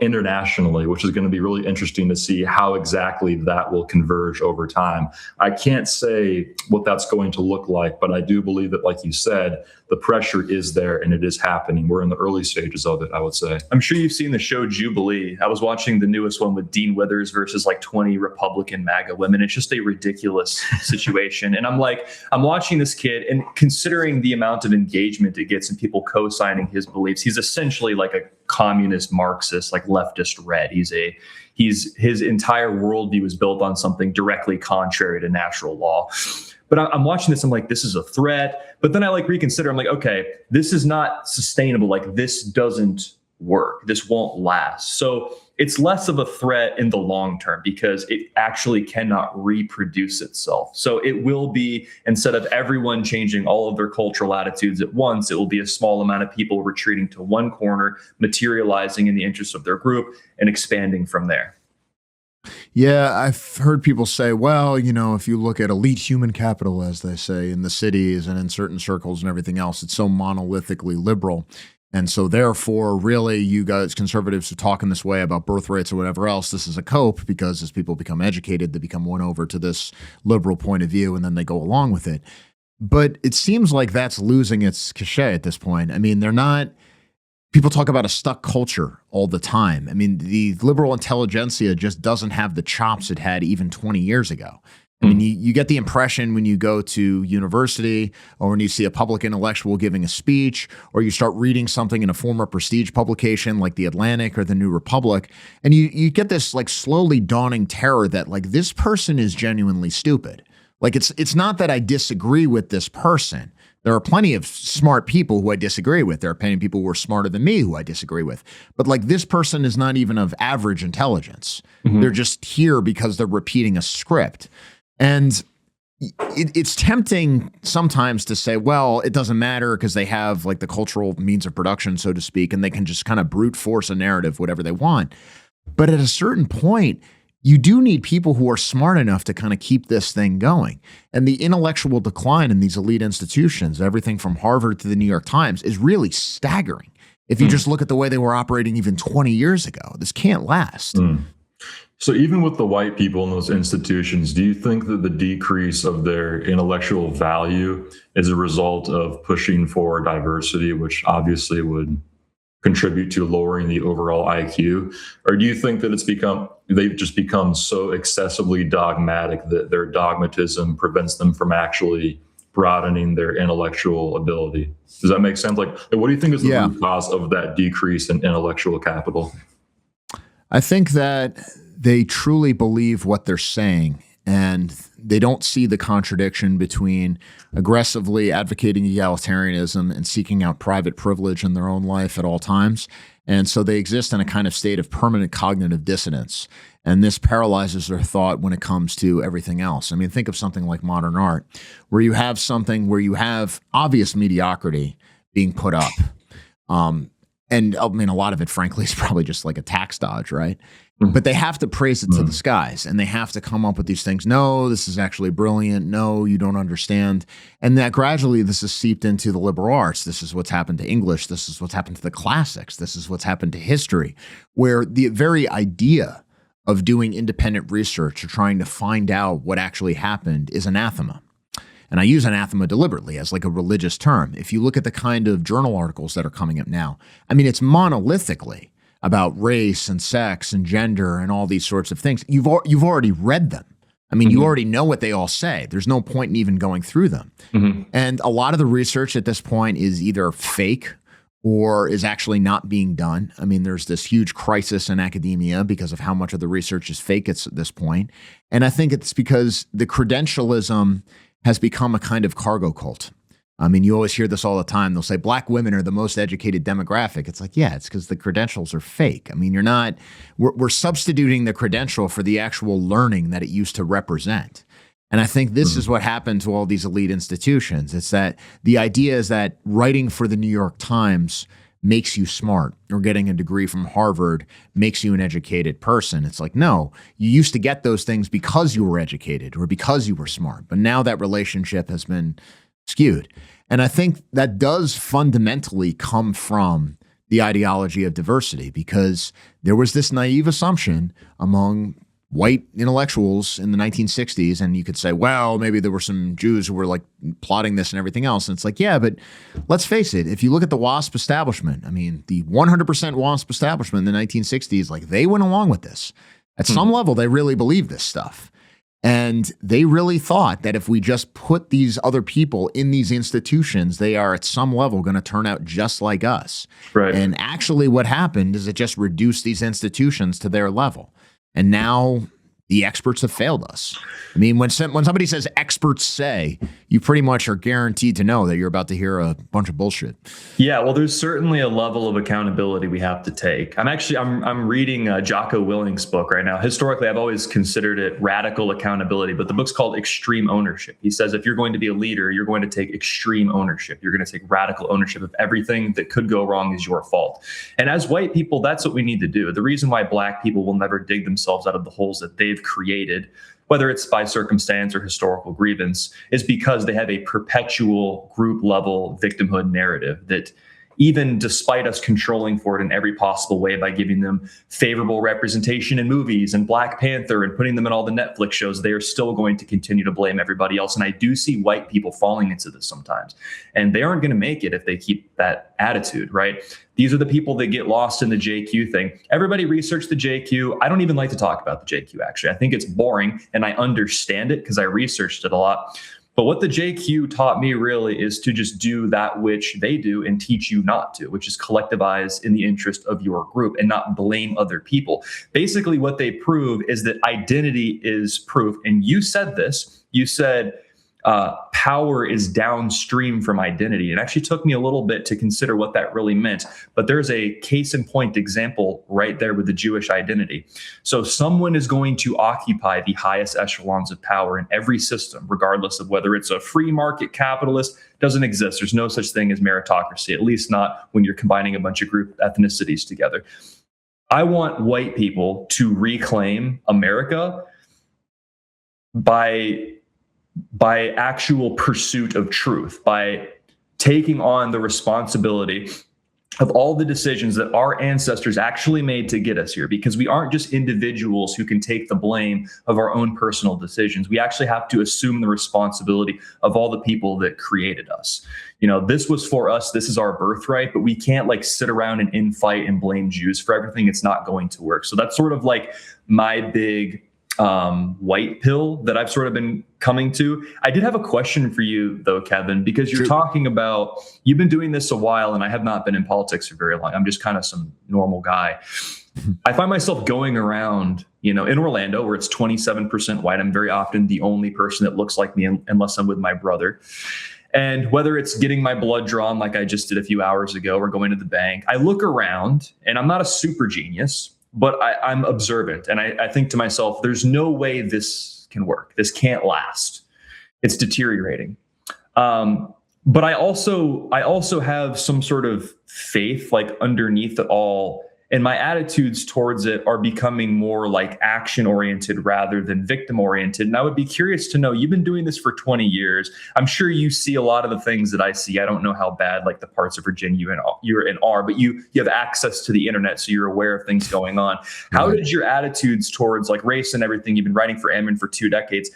internationally, which is going to be really interesting to see how exactly that will converge over time. I can't say what that's going to look like, but I do believe that, like you said, the pressure is there and it is happening. We're in the early stages of it, I would say. I'm sure you've seen the show Jubilee. I was watching the newest one with Dean Withers versus like 20 Republican MAGA women. It's just a ridiculous situation. And I'm watching this kid and considering the amount of engagement it gets and people co-signing his beliefs, he's essentially like a communist Marxist, like leftist red. His entire worldview is built on something directly contrary to natural law. But I'm watching this, I'm like, this is a threat. But then I like reconsider, I'm like, okay, this is not sustainable. Like, this doesn't work. This won't last. So it's less of a threat in the long term because it actually cannot reproduce itself. So it will be, instead of everyone changing all of their cultural attitudes at once, it will be a small amount of people retreating to one corner, materializing in the interest of their group and expanding from there. Yeah, I've heard people say, well, you know, if you look at elite human capital, as they say, in the cities and in certain circles and everything else, it's so monolithically liberal. And so therefore, really, you guys, conservatives, are talking this way about birth rates or whatever else. This is a cope because as people become educated, they become won over to this liberal point of view and then they go along with it. But it seems like that's losing its cachet at this point. I mean, they're not. People talk about a stuck culture all the time. I mean, the liberal intelligentsia just doesn't have the chops it had even 20 years ago. I mean, you get the impression when you go to university or when you see a public intellectual giving a speech or you start reading something in a former prestige publication like The Atlantic or The New Republic, and you get this like slowly dawning terror that like this person is genuinely stupid. Like it's not that I disagree with this person. There are plenty of smart people who I disagree with. There are plenty of people who are smarter than me who I disagree with. But like this person is not even of average intelligence. They're just here because they're repeating a script. And it's tempting sometimes to say, well, it doesn't matter because they have like the cultural means of production, so to speak, and they can just kind of brute force a narrative, whatever they want. But at a certain point, you do need people who are smart enough to kind of keep this thing going. And the intellectual decline in these elite institutions, everything from Harvard to the New York Times, is really staggering. If you just look at the way they were operating even 20 years ago, this can't last. So even with the white people in those institutions, do you think that the decrease of their intellectual value is a result of pushing for diversity, which obviously would contribute to lowering the overall IQ? Or do you think that they've just become so excessively dogmatic that their dogmatism prevents them from actually broadening their intellectual ability? Does that make sense? Like, what do you think is the root cause of that decrease in intellectual capital? I think that they truly believe what they're saying, and they don't see the contradiction between aggressively advocating egalitarianism and seeking out private privilege in their own life at all times. And so they exist in a kind of state of permanent cognitive dissonance. And this paralyzes their thought when it comes to everything else. I mean, think of something like modern art, where you have something where you have obvious mediocrity being put up. And I mean, a lot of it, frankly, is probably just like a tax dodge, right? But they have to praise it to the skies, and they have to come up with these things. No, this is actually brilliant. No, you don't understand. And that gradually this is seeped into the liberal arts. This is what's happened to English. This is what's happened to the classics. This is what's happened to history, where the very idea of doing independent research or trying to find out what actually happened is anathema. And I use anathema deliberately as like a religious term. If you look at the kind of journal articles that are coming up now, I mean, it's monolithically about race and sex and gender and all these sorts of things. You've already read them. I mean, you already know what they all say. There's no point in even going through them. And a lot of the research at this point is either fake or is actually not being done. I mean, there's this huge crisis in academia because of how much of the research is fake at this point. And I think it's because the credentialism has become a kind of cargo cult. I mean, you always hear this all the time. They'll say black women are the most educated demographic. It's like, yeah, it's because the credentials are fake. I mean, we're substituting the credential for the actual learning that it used to represent. And I think this is what happened to all these elite institutions. It's that the idea is that writing for the New York Times makes you smart, or getting a degree from Harvard makes you an educated person. It's like, no, you used to get those things because you were educated or because you were smart. But now that relationship has been skewed. And I think that does fundamentally come from the ideology of diversity, because there was this naive assumption among white intellectuals in the 1960s. And you could say, well, maybe there were some Jews who were like plotting this and everything else. And it's like, yeah, but let's face it. If you look at the WASP establishment, I mean, the 100% WASP establishment in the 1960s, like they went along with this. At some level, they really believed this stuff. And they really thought that if we just put these other people in these institutions, they are at some level going to turn out just like us. Right. And actually what happened is it just reduced these institutions to their level. And now the experts have failed us. I mean, when somebody says experts say, you pretty much are guaranteed to know that you're about to hear a bunch of bullshit. Yeah, well, there's certainly a level of accountability we have to take. I'm reading Jocko Willink's book right now. Historically, I've always considered it radical accountability, but the book's called Extreme Ownership. He says if you're going to be a leader, you're going to take extreme ownership. You're going to take radical ownership of everything that could go wrong is your fault. And as white people, that's what we need to do. The reason why black people will never dig themselves out of the holes that they've created, whether it's by circumstance or historical grievance, is because they have a perpetual group level victimhood narrative that even despite us controlling for it in every possible way by giving them favorable representation in movies and Black Panther and putting them in all the Netflix shows, they are still going to continue to blame everybody else. And I do see white people falling into this sometimes. And they aren't going to make it if they keep that attitude, right? These are the people that get lost in the JQ thing. Everybody research the JQ. I don't even like to talk about the JQ, actually. I think it's boring, and I understand it because I researched it a lot. But what the JQ taught me really is to just do that which they do and teach you not to, which is collectivize in the interest of your group and not blame other people. Basically, what they prove is that identity is proof. And you said this, you said power is downstream from identity. It actually took me a little bit to consider what that really meant. But there's a case in point example right there with the Jewish identity. So someone is going to occupy the highest echelons of power in every system, regardless of whether it's a free market capitalist. Doesn't exist. There's no such thing as meritocracy, at least not when you're combining a bunch of group ethnicities together. I want white people to reclaim America by actual pursuit of truth, by taking on the responsibility of all the decisions that our ancestors actually made to get us here, because we aren't just individuals who can take the blame of our own personal decisions. We actually have to assume the responsibility of all the people that created us. You know, this was for us. This is our birthright, but we can't like sit around and infight and blame Jews for everything. It's not going to work. So that's sort of like my big white pill that I've sort of been coming to. I did have a question for you though, Kevin, because you're talking about, you've been doing this a while and I have not been in politics for very long. I'm just kind of some normal guy. I find myself going around, you know, in Orlando where it's 27% white. I'm very often the only person that looks like me unless I'm with my brother. And whether it's getting my blood drawn like I just did a few hours ago or going to the bank, I look around and I'm not a super genius, but I'm observant. And I think to myself, there's no way this can work. This can't last. It's deteriorating. But I also have some sort of faith like underneath it all. And my attitudes towards it are becoming more like action oriented rather than victim oriented. And I would be curious to know, you've been doing this for 20 years. I'm sure you see a lot of the things that I see. I don't know how bad like the parts of Virginia you're in are, but you have access to the internet, so you're aware of things going on. How did your attitudes towards like race and everything, you've been writing for Ammon for 2 decades,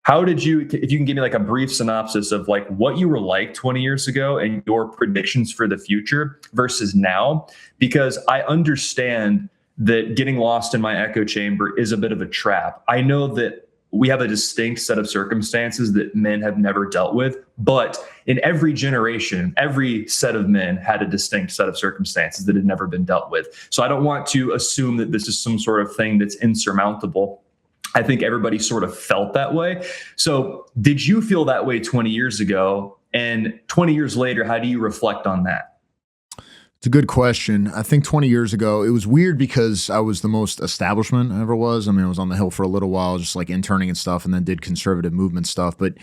how did you, if you can give me like a brief synopsis of like what you were like 20 years ago and your predictions for the future versus now? Because I understand that getting lost in my echo chamber is a bit of a trap. I know that we have a distinct set of circumstances that men have never dealt with, but in every generation, every set of men had a distinct set of circumstances that had never been dealt with. So I don't want to assume that this is some sort of thing that's insurmountable. I think everybody sort of felt that way. So did you feel that way 20 years ago? And 20 years later, how do you reflect on that? It's a good question. I think 20 years ago, it was weird because I was the most establishment I ever was. I mean, I was on the Hill for a little while, just like interning and stuff, and then did conservative movement stuff. But,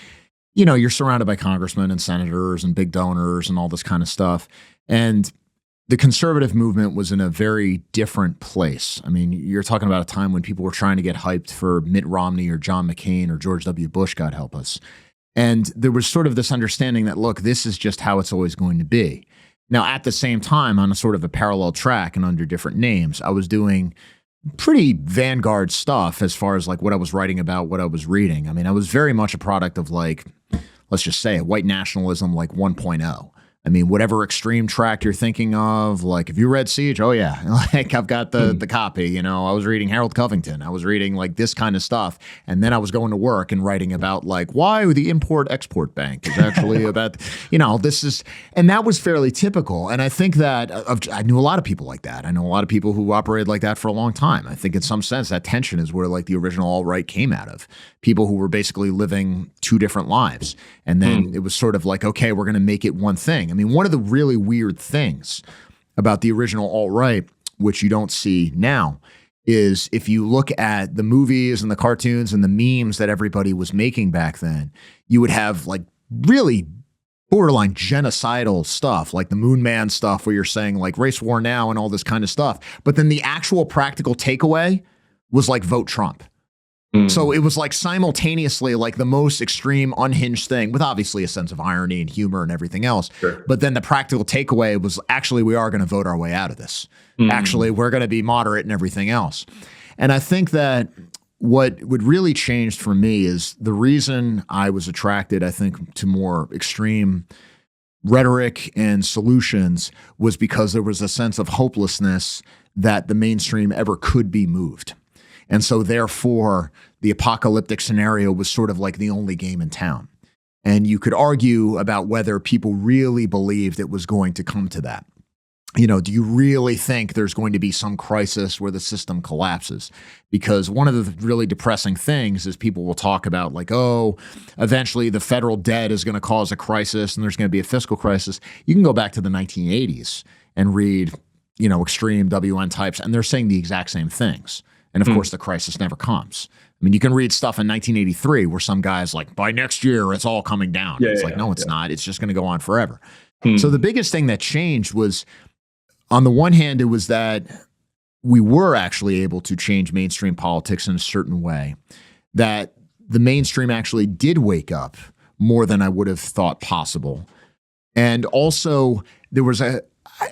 you know, you're surrounded by congressmen and senators and big donors and all this kind of stuff. And the conservative movement was in a very different place. I mean, you're talking about a time when people were trying to get hyped for Mitt Romney or John McCain or George W. Bush, God help us. And there was sort of this understanding that, look, this is just how it's always going to be. Now, at the same time, on a sort of a parallel track and under different names, I was doing pretty vanguard stuff as far as like what I was writing about, what I was reading. I mean, I was very much a product of like, let's just say white nationalism like 1.0. I mean, whatever extreme tract you're thinking of, like if you read Siege, oh yeah, like I've got the copy, you know, I was reading Harold Covington, I was reading like this kind of stuff. And then I was going to work and writing about like why the Import-Export Bank is actually about, you know, this is, and that was fairly typical. And I think that I knew a lot of people like that. I know a lot of people who operated like that for a long time. I think in some sense that tension is where like the original alt-right came out of. People who were basically living two different lives. And then it was sort of like, okay, we're going to make it one thing. I mean, one of the really weird things about the original alt-right, which you don't see now, is if you look at the movies and the cartoons and the memes that everybody was making back then, you would have like really borderline genocidal stuff, like the Moon Man stuff where you're saying like race war now and all this kind of stuff. But then the actual practical takeaway was like vote Trump. So it was like simultaneously like the most extreme unhinged thing with obviously a sense of irony and humor and everything else. Sure. But then the practical takeaway was actually we are going to vote our way out of this. Actually, we're going to be moderate and everything else. And I think that what would really changed for me is the reason I was attracted, I think, to more extreme rhetoric and solutions was because there was a sense of hopelessness that the mainstream ever could be moved. And so therefore, the apocalyptic scenario was sort of like the only game in town. And you could argue about whether people really believed it was going to come to that. You know, do you really think there's going to be some crisis where the system collapses? Because one of the really depressing things is people will talk about like, oh, eventually the federal debt is going to cause a crisis and there's going to be a fiscal crisis. You can go back to the 1980s and read, you know, extreme WN types, and they're saying the exact same things. And of course, the crisis never comes. I mean, you can read stuff in 1983 where some guy's like, by next year, it's all coming down. It's like, no, it's not. It's just going to go on forever. So the biggest thing that changed was, on the one hand, it was that we were actually able to change mainstream politics in a certain way, that the mainstream actually did wake up more than I would have thought possible. And also there was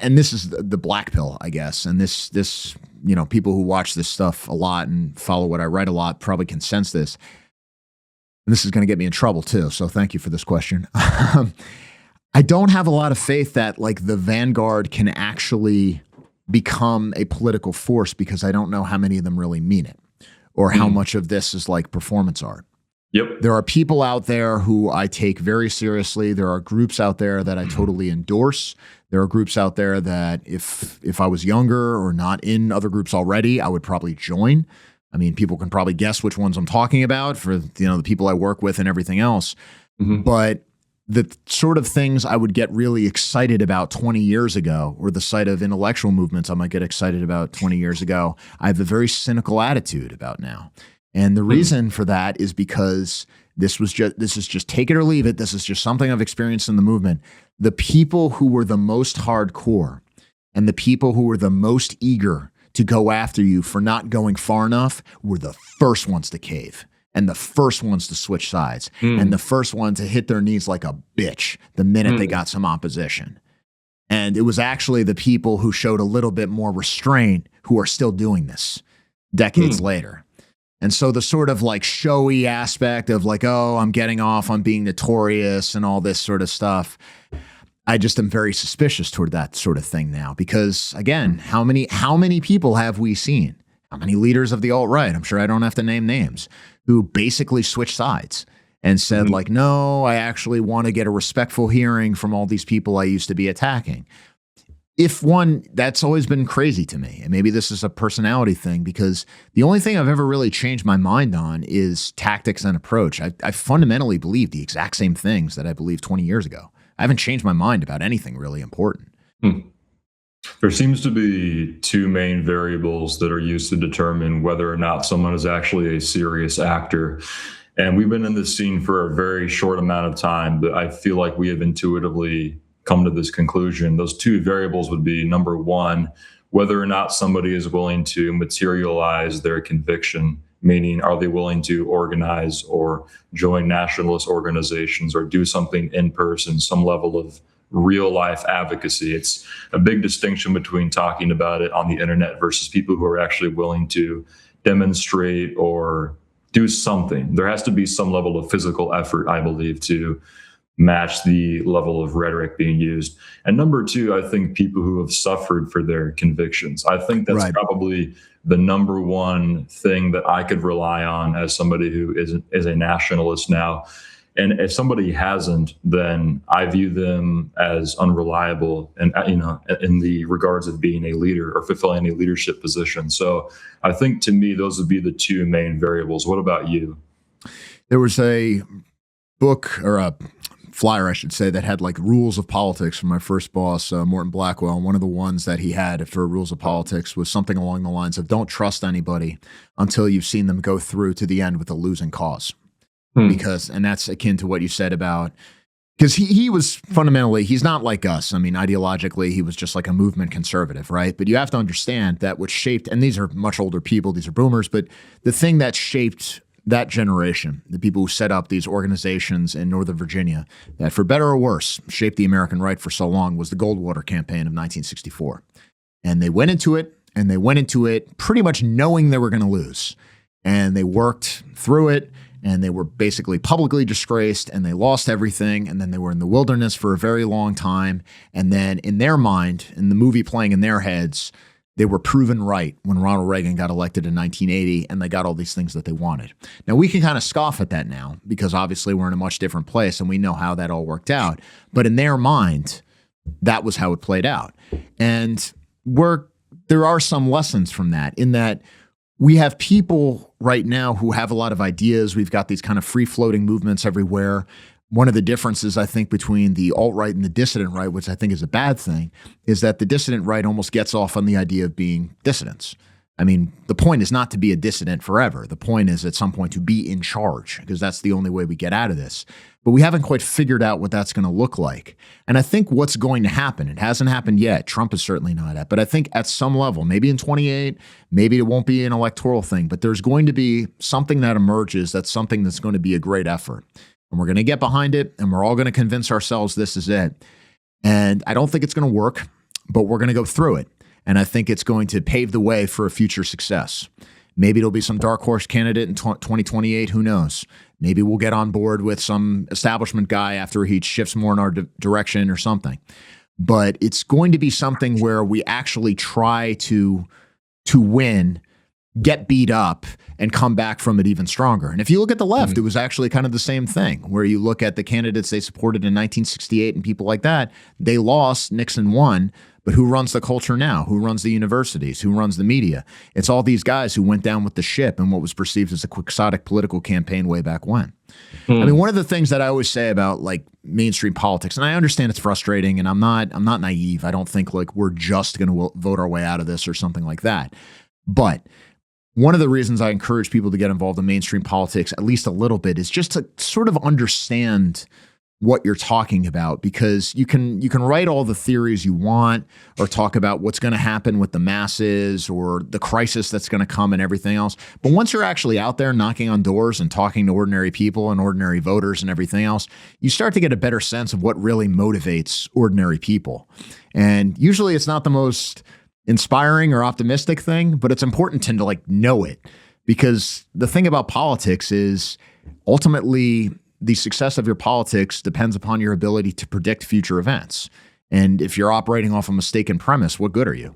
and this is the black pill, I guess. And this, you know, people who watch this stuff a lot and follow what I write a lot probably can sense this. And this is going to get me in trouble too. So thank you for this question. I don't have a lot of faith that like the vanguard can actually become a political force because I don't know how many of them really mean it or how much of this is like performance art. Yep. There are people out there who I take very seriously. There are groups out there that I totally endorse. There are groups out there that if I was younger or not in other groups already, I would probably join. I mean, people can probably guess which ones I'm talking about for, you know, the people I work with and everything else. But the sort of things I would get really excited about 20 years ago, or the sight of intellectual movements I might get excited about 20 years ago, I have a very cynical attitude about now. And the reason for that is because this is just take it or leave it. This is just something I've experienced in the movement. The people who were the most hardcore and the people who were the most eager to go after you for not going far enough were the first ones to cave and the first ones to switch sides and the first one to hit their knees like a bitch the minute they got some opposition. And it was actually the people who showed a little bit more restraint who are still doing this decades later. And so the sort of like showy aspect of like, oh, I'm getting off on being notorious and all this sort of stuff, I just am very suspicious toward that sort of thing now. Because again, how many people have we seen? How many leaders of the alt-right, I'm sure I don't have to name names, who basically switched sides and said like, no, I actually want to get a respectful hearing from all these people I used to be attacking. That's always been crazy to me. And maybe this is a personality thing, because the only thing I've ever really changed my mind on is tactics and approach. I fundamentally believe the exact same things that I believed 20 years ago. I haven't changed my mind about anything really important. There seems to be two main variables that are used to determine whether or not someone is actually a serious actor. And we've been in this scene for a very short amount of time, but I feel like we have intuitively come to this conclusion. Those two variables would be, number one, whether or not somebody is willing to materialize their conviction, meaning are they willing to organize or join nationalist organizations or do something in person, some level of real life advocacy. It's a big distinction between talking about it on the internet versus people who are actually willing to demonstrate or do something. There has to be some level of physical effort, I believe, to match the level of rhetoric being used. And number two, I think people who have suffered for their convictions. I think that's probably the number one thing that I could rely on as somebody who is a nationalist now. And if somebody hasn't, then I view them as unreliable and, in the regards of being a leader or fulfilling a leadership position. So I think to me, those would be the two main variables. What about you? There was a book, or a flyer, I should say, that had like rules of politics from my first boss, Morton Blackwell. And one of the ones that he had for rules of politics was something along the lines of don't trust anybody until you've seen them go through to the end with a losing cause. Because, and that's akin to what you said about, because he was fundamentally, he's not like us. I mean, ideologically, he was just like a movement conservative, right? But you have to understand that what shaped, and these are much older people, these are boomers, but the thing that shaped that generation, the people who set up these organizations in Northern Virginia, that for better or worse, shaped the American right for so long, was the Goldwater campaign of 1964. And they went into it pretty much knowing they were going to lose. And they worked through it. And they were basically publicly disgraced, and they lost everything. And then they were in the wilderness for a very long time. And then in their mind, in the movie playing in their heads, they were proven right when Ronald Reagan got elected in 1980, and they got all these things that they wanted. Now, we can kind of scoff at that now because obviously we're in a much different place and we know how that all worked out. But in their mind, that was how it played out. And there are some lessons from that, in that we have people right now who have a lot of ideas. We've got these kind of free-floating movements everywhere. One of the differences, I think, between the alt-right and the dissident right, which I think is a bad thing, is that the dissident right almost gets off on the idea of being dissidents. I mean, the point is not to be a dissident forever. The point is at some point to be in charge, because that's the only way we get out of this. But we haven't quite figured out what that's going to look like. And I think what's going to happen, it hasn't happened yet. Trump is certainly not at, but I think at some level, maybe in 28, maybe it won't be an electoral thing, but there's going to be something that emerges that's something that's going to be a great effort. And we're going to get behind it, and we're all going to convince ourselves this is it. And I don't think it's going to work, but we're going to go through it. And I think it's going to pave the way for a future success. Maybe it'll be some dark horse candidate in 2028. Who knows? Maybe we'll get on board with some establishment guy after he shifts more in our direction or something. But it's going to be something where we actually try to win, get beat up, and come back from it even stronger. And if you look at the left, it was actually kind of the same thing, where you look at the candidates they supported in 1968 and people like that, they lost, Nixon won. But who runs the culture now? Who runs the universities? Who runs the media? It's all these guys who went down with the ship in what was perceived as a quixotic political campaign way back when. I mean, one of the things that I always say about like mainstream politics, and I understand it's frustrating, and I'm not naive. I don't think like we're just going to vote our way out of this or something like that. But one of the reasons I encourage people to get involved in mainstream politics, at least a little bit, is just to sort of understand what you're talking about, because you can write all the theories you want or talk about what's going to happen with the masses or the crisis that's going to come and everything else. But once you're actually out there knocking on doors and talking to ordinary people and ordinary voters and everything else, you start to get a better sense of what really motivates ordinary people. And usually it's not the most inspiring or optimistic thing, but it's important to like know it, because the thing about politics is ultimately the success of your politics depends upon your ability to predict future events. And if you're operating off a mistaken premise, what good are you?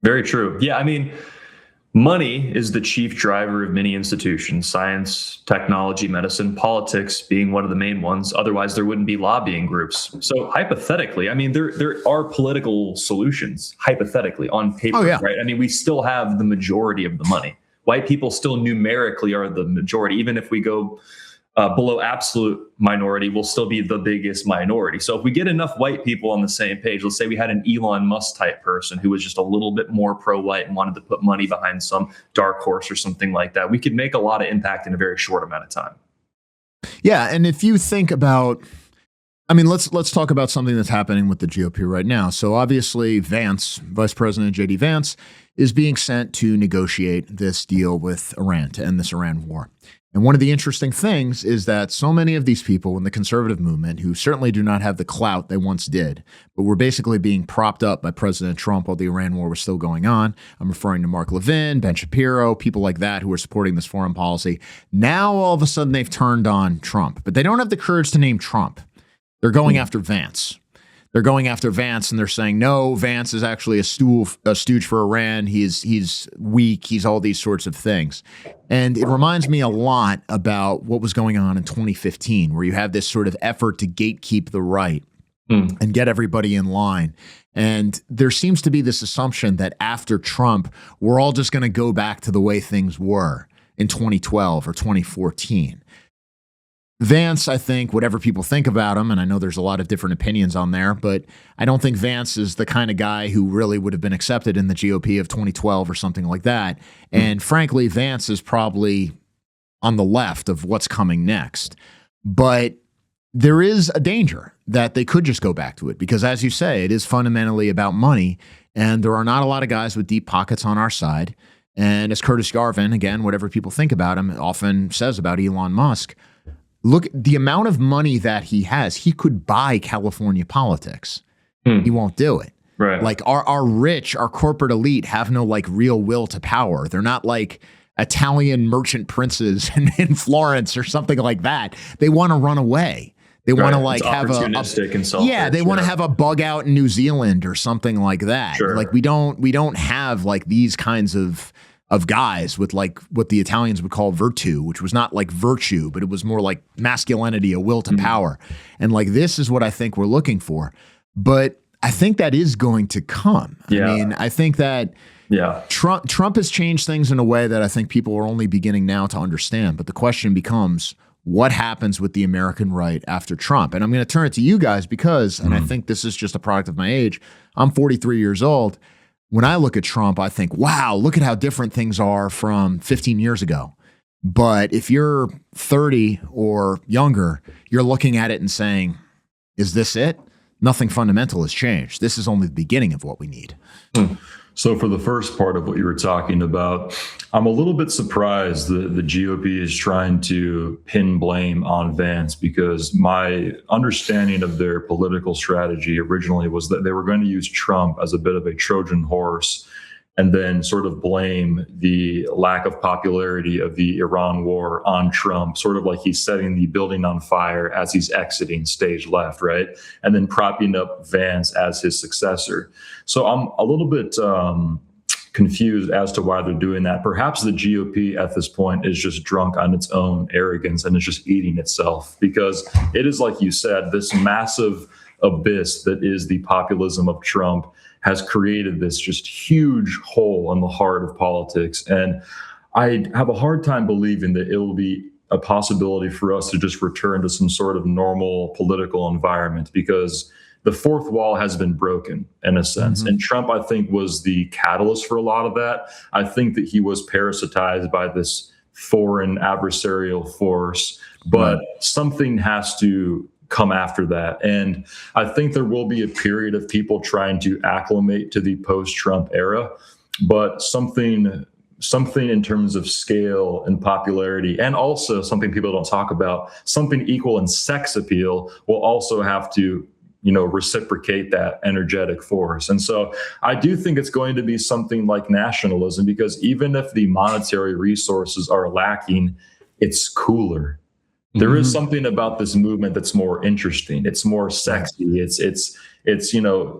Very true. Yeah, I mean, money is the chief driver of many institutions, science, technology, medicine, politics being one of the main ones. Otherwise, there wouldn't be lobbying groups. So hypothetically, I mean, there are political solutions, hypothetically, on paper, right? I mean, we still have the majority of the money. White people still numerically are the majority. Even if we go below absolute minority, will still be the biggest minority. So if we get enough white people on the same page, let's say we had an Elon Musk type person who was just a little bit more pro-white and wanted to put money behind some dark horse or something like that, we could make a lot of impact in a very short amount of time. Yeah, and if you think about, I mean, let's talk about something that's happening with the GOP right now. So obviously Vance, Vice President J.D. Vance, is being sent to negotiate this deal with Iran, to end this Iran war. And one of the interesting things is that so many of these people in the conservative movement, who certainly do not have the clout they once did, but were basically being propped up by President Trump while the Iran war was still going on. I'm referring to Mark Levin, Ben Shapiro, people like that who are supporting this foreign policy. Now, all of a sudden, they've turned on Trump, but they don't have the courage to name Trump. They're going after Vance. They're going after Vance, and they're saying, no, Vance is actually a stooge for Iran. He's weak. He's all these sorts of things. And it reminds me a lot about what was going on in 2015, where you have this sort of effort to gatekeep the right and get everybody in line. And there seems to be this assumption that after Trump, we're all just going to go back to the way things were in 2012 or 2014. Vance, I think, whatever people think about him, and I know there's a lot of different opinions on there, but I don't think Vance is the kind of guy who really would have been accepted in the GOP of 2012 or something like that. And frankly, Vance is probably on the left of what's coming next. But there is a danger that they could just go back to it because, as you say, it is fundamentally about money, and there are not a lot of guys with deep pockets on our side. And as Curtis Garvin, again, whatever people think about him, often says about Elon Musk, look, the amount of money that he has, he could buy California politics. He won't do it. Right. Like our rich, our corporate elite have no like real will to power. They're not like Italian merchant princes in Florence or something like that. They want to run away. They want to like have opportunistic and selfish. Yeah, they want to have a bug out in New Zealand or something like that. Sure. Like we don't have like these kinds of guys with like what the Italians would call virtue, which was not like virtue, but it was more like masculinity, a will to power. And like this is what I think we're looking for. But I think that is going to come. Yeah. I mean, I think that Trump has changed things in a way that I think people are only beginning now to understand. But the question becomes, what happens with the American right after Trump? And I'm going to turn it to you guys because, and I think this is just a product of my age, I'm 43 years old. When I look at Trump, I think, wow, look at how different things are from 15 years ago. But if you're 30 or younger, you're looking at it and saying, is this it? Nothing fundamental has changed. This is only the beginning of what we need. So for the first part of what you were talking about, I'm a little bit surprised that the GOP is trying to pin blame on Vance because my understanding of their political strategy originally was that they were going to use Trump as a bit of a Trojan horse and then sort of blame the lack of popularity of the Iran war on Trump, sort of like he's setting the building on fire as he's exiting stage left, right? And then propping up Vance as his successor. So I'm a little bit confused as to why they're doing that. Perhaps the GOP at this point is just drunk on its own arrogance and it's just eating itself because it is, like you said, this massive abyss that is the populism of Trump has created this just huge hole in the heart of politics. And I have a hard time believing that it will be a possibility for us to just return to some sort of normal political environment because the fourth wall has been broken in a sense. And Trump, I think, was the catalyst for a lot of that. I think that he was parasitized by this foreign adversarial force, but something has to come after that. And I think there will be a period of people trying to acclimate to the post-Trump era, but something in terms of scale and popularity, and also something people don't talk about, something equal in sex appeal will also have to, reciprocate that energetic force. And so I do think it's going to be something like nationalism, because even if the monetary resources are lacking, it's cooler. There is something about this movement that's more interesting. It's more sexy. It's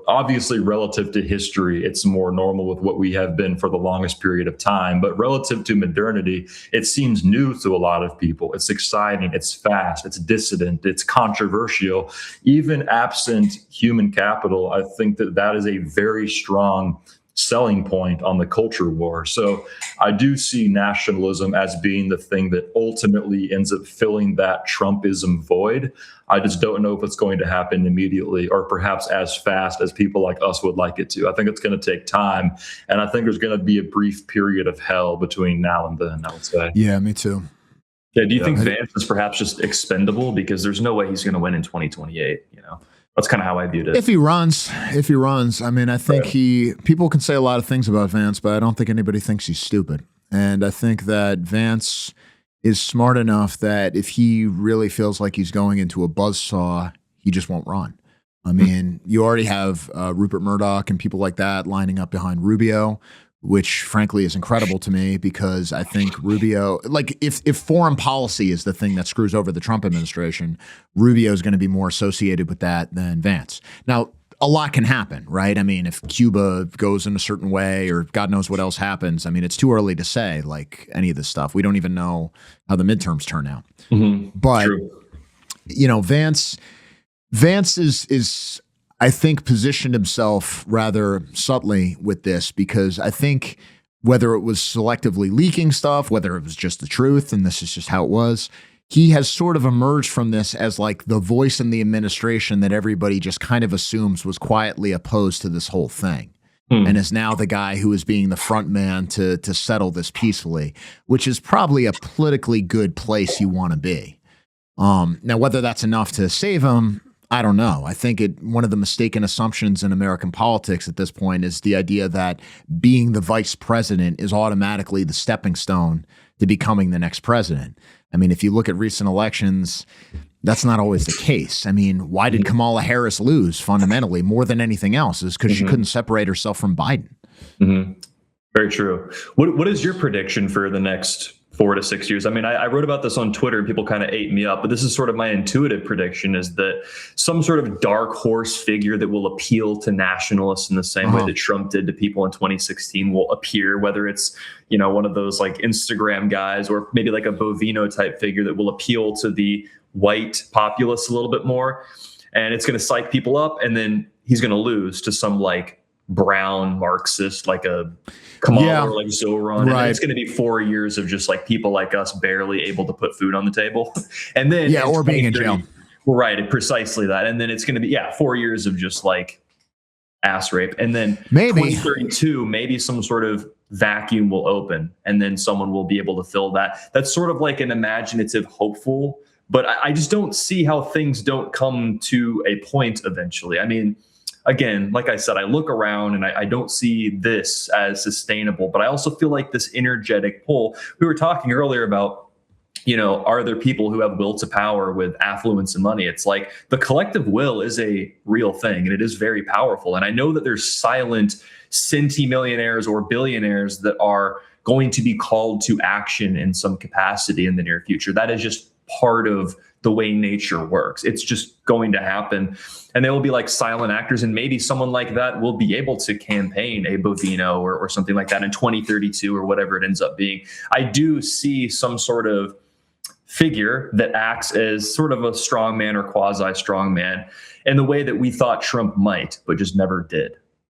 obviously relative to history, it's more normal with what we have been for the longest period of time. But relative to modernity, it seems new to a lot of people. It's exciting. It's fast. It's dissident. It's controversial. Even absent human capital, I think that is a very strong selling point on the culture war. So I do see nationalism as being the thing that ultimately ends up filling that Trumpism void. I just don't know if it's going to happen immediately or perhaps as fast as people like us would like it to. I think it's going to take time. And I think there's going to be a brief period of hell between now and then, I would say. Yeah, me too. Yeah, do you think Vance is perhaps just expendable because there's no way he's going to win in 2028, That's kind of how I viewed it. If he runs, I mean, I think people can say a lot of things about Vance, but I don't think anybody thinks he's stupid. And I think that Vance is smart enough that if he really feels like he's going into a buzzsaw, he just won't run. I mean, you already have Rupert Murdoch and people like that lining up behind Rubio, which frankly is incredible to me because I think Rubio, like if foreign policy is the thing that screws over the Trump administration, Rubio is going to be more associated with that than Vance. Now, a lot can happen, right? I mean, if Cuba goes in a certain way or God knows what else happens, I mean, it's too early to say like any of this stuff. We don't even know how the midterms turn out. But, True. you know, Vance is I think positioned himself rather subtly with this because I think whether it was selectively leaking stuff, whether it was just the truth, and this is just how it was, he has sort of emerged from this as like the voice in the administration that everybody just kind of assumes was quietly opposed to this whole thing. And is now the guy who is being the front man to settle this peacefully, which is probably a politically good place you want to be. Now, whether that's enough to save him, I don't know. I think one of the mistaken assumptions in American politics at this point is the idea that being the vice president is automatically the stepping stone to becoming the next president. I mean, if you look at recent elections, that's not always the case. I mean, why did Kamala Harris lose fundamentally more than anything else is because she couldn't separate herself from Biden. Very true. What is your prediction for the next 4 to 6 years? I mean, I wrote about this on Twitter and people kind of ate me up, but this is sort of my intuitive prediction is that some sort of dark horse figure that will appeal to nationalists in the same way that Trump did to people in 2016 will appear, whether it's, you know, one of those like Instagram guys or maybe like a Bovino type figure that will appeal to the white populace a little bit more. And it's going to psych people up. And then he's going to lose to some like brown Marxist, like a Kamala or like Zoran. And then it's going to be 4 years of just like people like us barely able to put food on the table. And then or being in jail. Right. Precisely that. And then it's going to be, 4 years of just like ass rape. And then maybe 2032, maybe some sort of vacuum will open and then someone will be able to fill that. That's sort of like an imaginative, hopeful, but I just don't see how things don't come to a point eventually. I mean, again, like I said, I look around and I don't see this as sustainable, but I also feel like this energetic pull. We were talking earlier about, you know, are there people who have will to power with affluence and money? It's like the collective will is a real thing and it is very powerful. And I know that there's silent centimillionaires or billionaires that are going to be called to action in some capacity in the near future. That is just part of the way nature works. It's just going to happen. And they will be like silent actors. And maybe someone like that will be able to campaign a Bovino or something like that in 2032 or whatever it ends up being. I do see some sort of figure that acts as sort of a strong man or quasi strong man in the way that we thought Trump might, but just never did.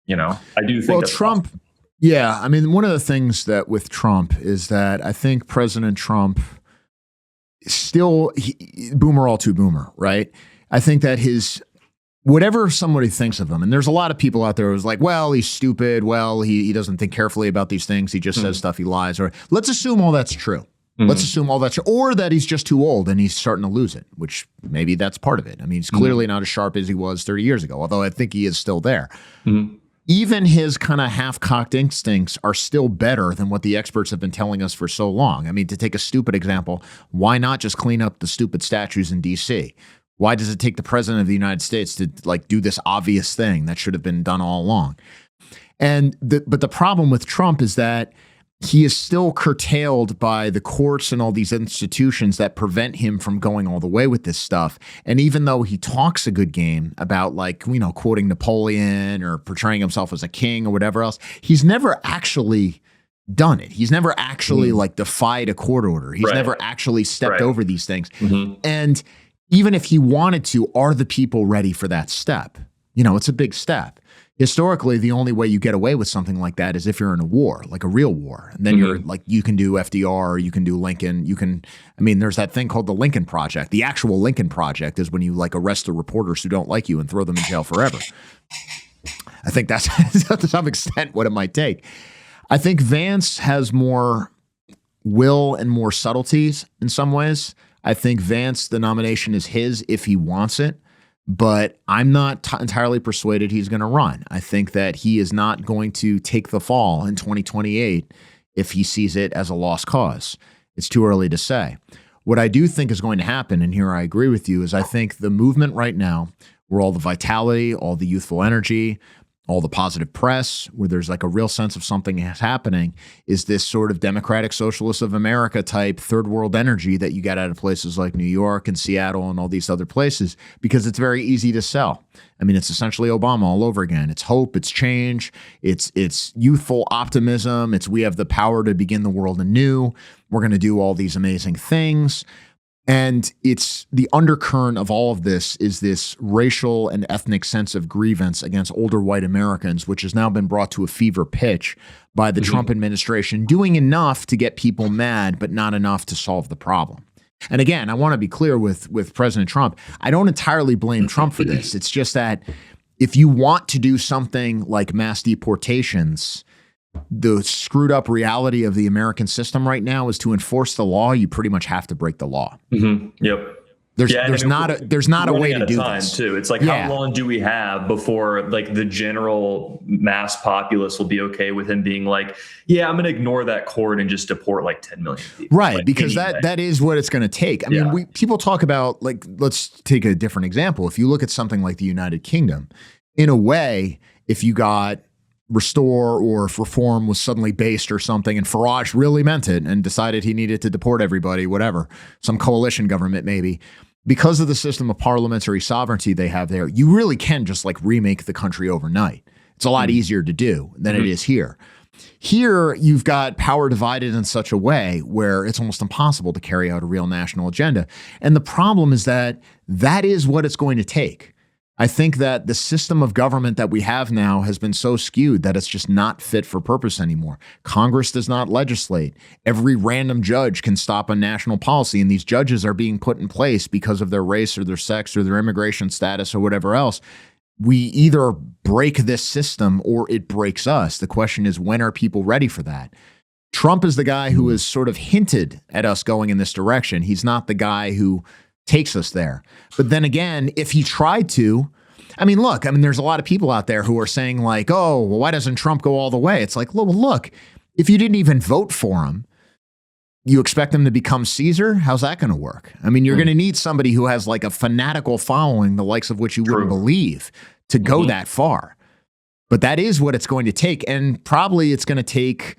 You know, I do think that's Trump. Awesome. Yeah. I mean, one of the things that with Trump is that I think President Trump still boomer all too boomer, right? I think that whatever somebody thinks of him, and there's a lot of people out there who's like, well, he's stupid. Well, he doesn't think carefully about these things. He just says stuff, he lies. Or let's assume all that's true. Let's assume all that's true. Or that he's just too old and he's starting to lose it, which maybe that's part of it. I mean, he's clearly not as sharp as he was 30 years ago, although I think he is still there. Even his kind of half-cocked instincts are still better than what the experts have been telling us for so long. I mean, to take a stupid example, why not just clean up the stupid statues in D.C.? Why does it take the president of the United States to like do this obvious thing that should have been done all along? But the problem with Trump is that he is still curtailed by the courts and all these institutions that prevent him from going all the way with this stuff. And even though he talks a good game about like, you know, quoting Napoleon or portraying himself as a king or whatever else, he's never actually done it. He's never actually like defied a court order. He's never actually stepped over these things. And even if he wanted to, are the people ready for that step? You know, it's a big step. Historically, the only way you get away with something like that is if you're in a war, like a real war. And then you're like, you can do FDR, or you can do Lincoln. There's that thing called the Lincoln Project. The actual Lincoln Project is when you like arrest the reporters who don't like you and throw them in jail forever. I think that's to some extent what it might take. I think Vance has more will and more subtleties in some ways. I think Vance, the nomination is his if he wants it. But I'm not entirely persuaded he's going to run. I think that he is not going to take the fall in 2028 if he sees it as a lost cause. It's too early to say. What I do think is going to happen, and here I agree with you, is I think the movement right now, where all the vitality, all the youthful energy, all the positive press, where there's like a real sense of something is happening, is this sort of democratic socialist of America type third world energy that you get out of places like New York and Seattle and all these other places, because it's very easy to sell. I mean, it's essentially Obama all over again. It's hope, it's change, it's youthful optimism. It's we have the power to begin the world anew. We're going to do all these amazing things. And it's the undercurrent of all of this is this racial and ethnic sense of grievance against older white Americans, which has now been brought to a fever pitch by the Trump administration, doing enough to get people mad, but not enough to solve the problem. And again, I want to be clear with President Trump. I don't entirely blame Trump for this. It's just that if you want to do something like mass deportations, the screwed up reality of the American system right now is to enforce the law. You pretty much have to break the law. Yep. There's not a way to do this. Too. It's like, how long do we have before like the general mass populace will be okay with him being like, yeah, I'm going to ignore that court and just deport like 10 million people. Right. Like, because that is what it's going to take. I mean, people talk about, like, let's take a different example. If you look at something like the United Kingdom, in a way, if you got Restore or if Reform was suddenly based or something, and Farage really meant it and decided he needed to deport everybody, whatever, some coalition government maybe, because of the system of parliamentary sovereignty they have there, you really can just like remake the country overnight. It's a lot easier to do than it is here. Here, you've got power divided in such a way where it's almost impossible to carry out a real national agenda. And the problem is that is what it's going to take. I think that the system of government that we have now has been so skewed that it's just not fit for purpose anymore. Congress does not legislate. Every random judge can stop a national policy, and these judges are being put in place because of their race or their sex or their immigration status or whatever else. We either break this system or it breaks us. The question is, when are people ready for that? Trump is the guy who has sort of hinted at us going in this direction. He's not the guy who takes us there. But then again, if he tried to, there's a lot of people out there who are saying like, oh, well, why doesn't Trump go all the way? It's like, well, look, if you didn't even vote for him, you expect him to become Caesar? How's that going to work? I mean, you're going to need somebody who has like a fanatical following, the likes of which you wouldn't believe, to go that far. But that is what it's going to take. And probably it's going to take,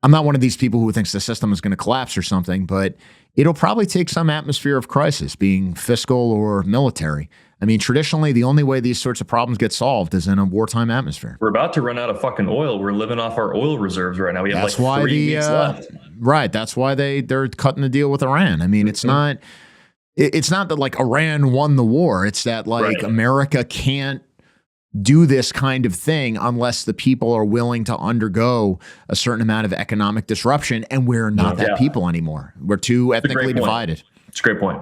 I'm not one of these people who thinks the system is going to collapse or something, but it'll probably take some atmosphere of crisis, being fiscal or military. I mean, traditionally, the only way these sorts of problems get solved is in a wartime atmosphere. We're about to run out of fucking oil. We're living off our oil reserves right now. We have 3 weeks left. Right. That's why they're cutting the deal with Iran. I mean, it's not that like Iran won the war. It's that like America can't do this kind of thing unless the people are willing to undergo a certain amount of economic disruption, and we're not that people anymore. We're too ethnically divided. It's a great point.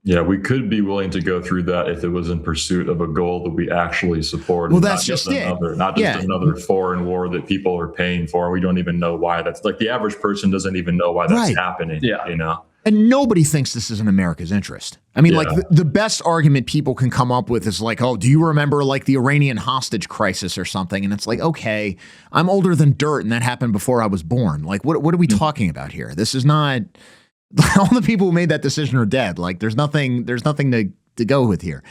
Yeah, we could be willing to go through that if it was in pursuit of a goal that we actually support. Well, that's just another foreign war that people are paying for. We don't even know why that's like the average person doesn't even know why that's happening. Yeah. You know? And nobody thinks this is in America's interest. I mean, like the best argument people can come up with is like, oh, do you remember like the Iranian hostage crisis or something? And it's like, okay, I'm older than dirt and that happened before I was born. Like, what are we talking about here? This is not, all the people who made that decision are dead. Like there's nothing to go with here.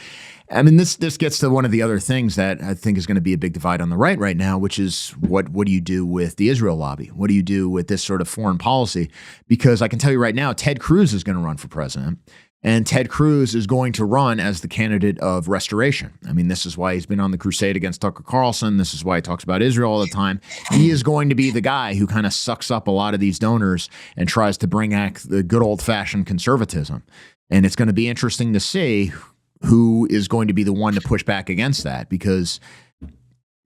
I mean, this gets to one of the other things that I think is going to be a big divide on the right now, which is what do you do with the Israel lobby? What do you do with this sort of foreign policy? Because I can tell you right now, Ted Cruz is going to run for president, and Ted Cruz is going to run as the candidate of restoration. I mean, this is why he's been on the crusade against Tucker Carlson. This is why he talks about Israel all the time. He is going to be the guy who kind of sucks up a lot of these donors and tries to bring back the good old-fashioned conservatism. And it's going to be interesting to see who is going to be the one to push back against that, because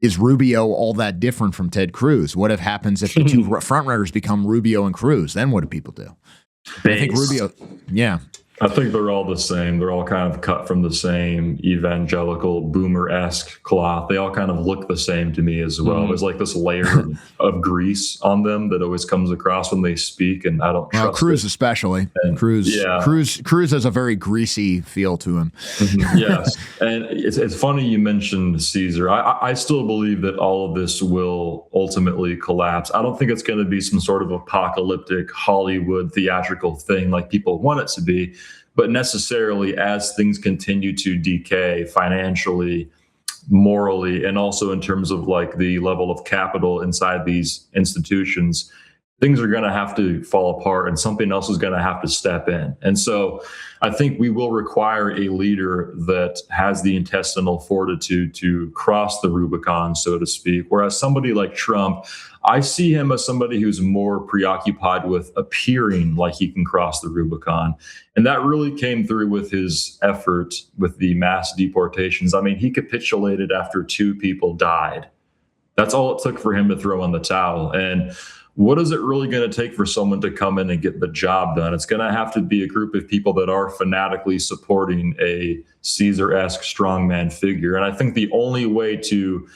is Rubio all that different from Ted Cruz? What happens if the two frontrunners become Rubio and Cruz? Then what do people do? I think Rubio, I think they're all the same. They're all kind of cut from the same evangelical boomer-esque cloth. They all kind of look the same to me as well. There's like this layer of grease on them that always comes across when they speak, and I don't trust Cruz it. especially. And, Cruz has a very greasy feel to him. Yes. And it's funny you mentioned Caesar. I still believe that all of this will ultimately collapse. I don't think it's going to be some sort of apocalyptic Hollywood theatrical thing like people want it to be. But necessarily, as things continue to decay financially, morally, and also in terms of like the level of capital inside these institutions, things are going to have to fall apart and something else is going to have to step in. And so I think we will require a leader that has the intestinal fortitude to cross the Rubicon, so to speak. Whereas somebody like Trump, I see him as somebody who's more preoccupied with appearing like he can cross the Rubicon. And that really came through with his effort with the mass deportations. I mean, he capitulated after 2 people died. That's all it took for him to throw in the towel. And what is it really going to take for someone to come in and get the job done? It's going to have to be a group of people that are fanatically supporting a Caesar-esque strongman figure. And I think the only way to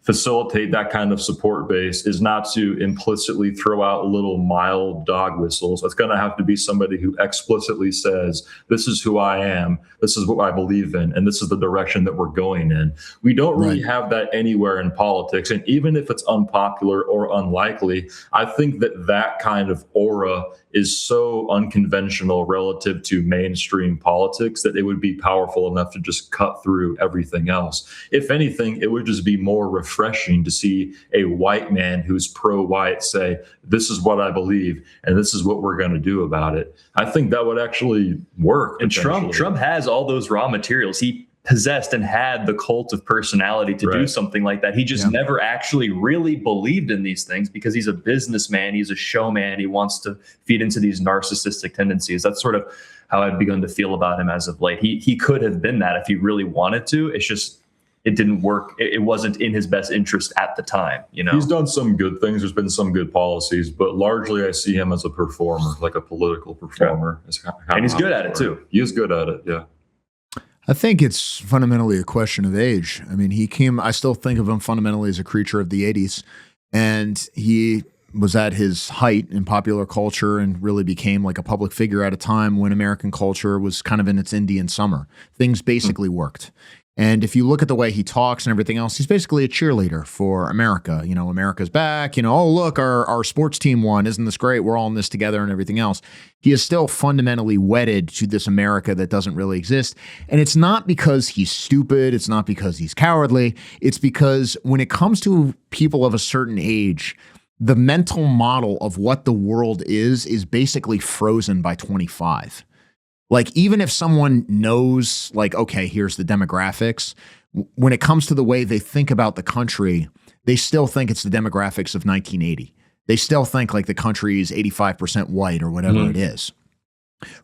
facilitate that kind of support base is not to implicitly throw out little mild dog whistles. It's going to have to be somebody who explicitly says, this is who I am, this is what I believe in, and this is the direction that we're going in. We don't really have that anywhere in politics. And even if it's unpopular or unlikely, I think that that kind of aura is so unconventional relative to mainstream politics that it would be powerful enough to just cut through everything else. If anything, it would just be more refreshing to see a white man who's pro-white say, this is what I believe, and this is what we're going to do about it. I think that would actually work. And Trump has all those raw materials. He possessed and had the cult of personality to do something like that. He just never actually really believed in these things because he's a businessman. He's a showman. He wants to feed into these narcissistic tendencies. That's sort of how I've begun to feel about him as of late. He could have been that if he really wanted to. It's just, it didn't work. It wasn't in his best interest at the time. You know, he's done some good things. There's been some good policies, but largely I see him as a performer, like a political performer. And he's good at it too. He is good at it. Yeah. I think it's fundamentally a question of age. I mean, I still think of him fundamentally as a creature of the 80s, and he was at his height in popular culture and really became like a public figure at a time when American culture was kind of in its Indian summer. Things basically worked. And if you look at the way he talks and everything else, he's basically a cheerleader for America. You know, America's back. You know, oh, look, our sports team won. Isn't this great? We're all in this together and everything else. He is still fundamentally wedded to this America that doesn't really exist. And it's not because he's stupid. It's not because he's cowardly. It's because when it comes to people of a certain age, the mental model of what the world is basically frozen by 25. Like, even if someone knows, like, okay, here's the demographics, when it comes to the way they think about the country, they still think it's the demographics of 1980. They still think like the country is 85% white or whatever it is.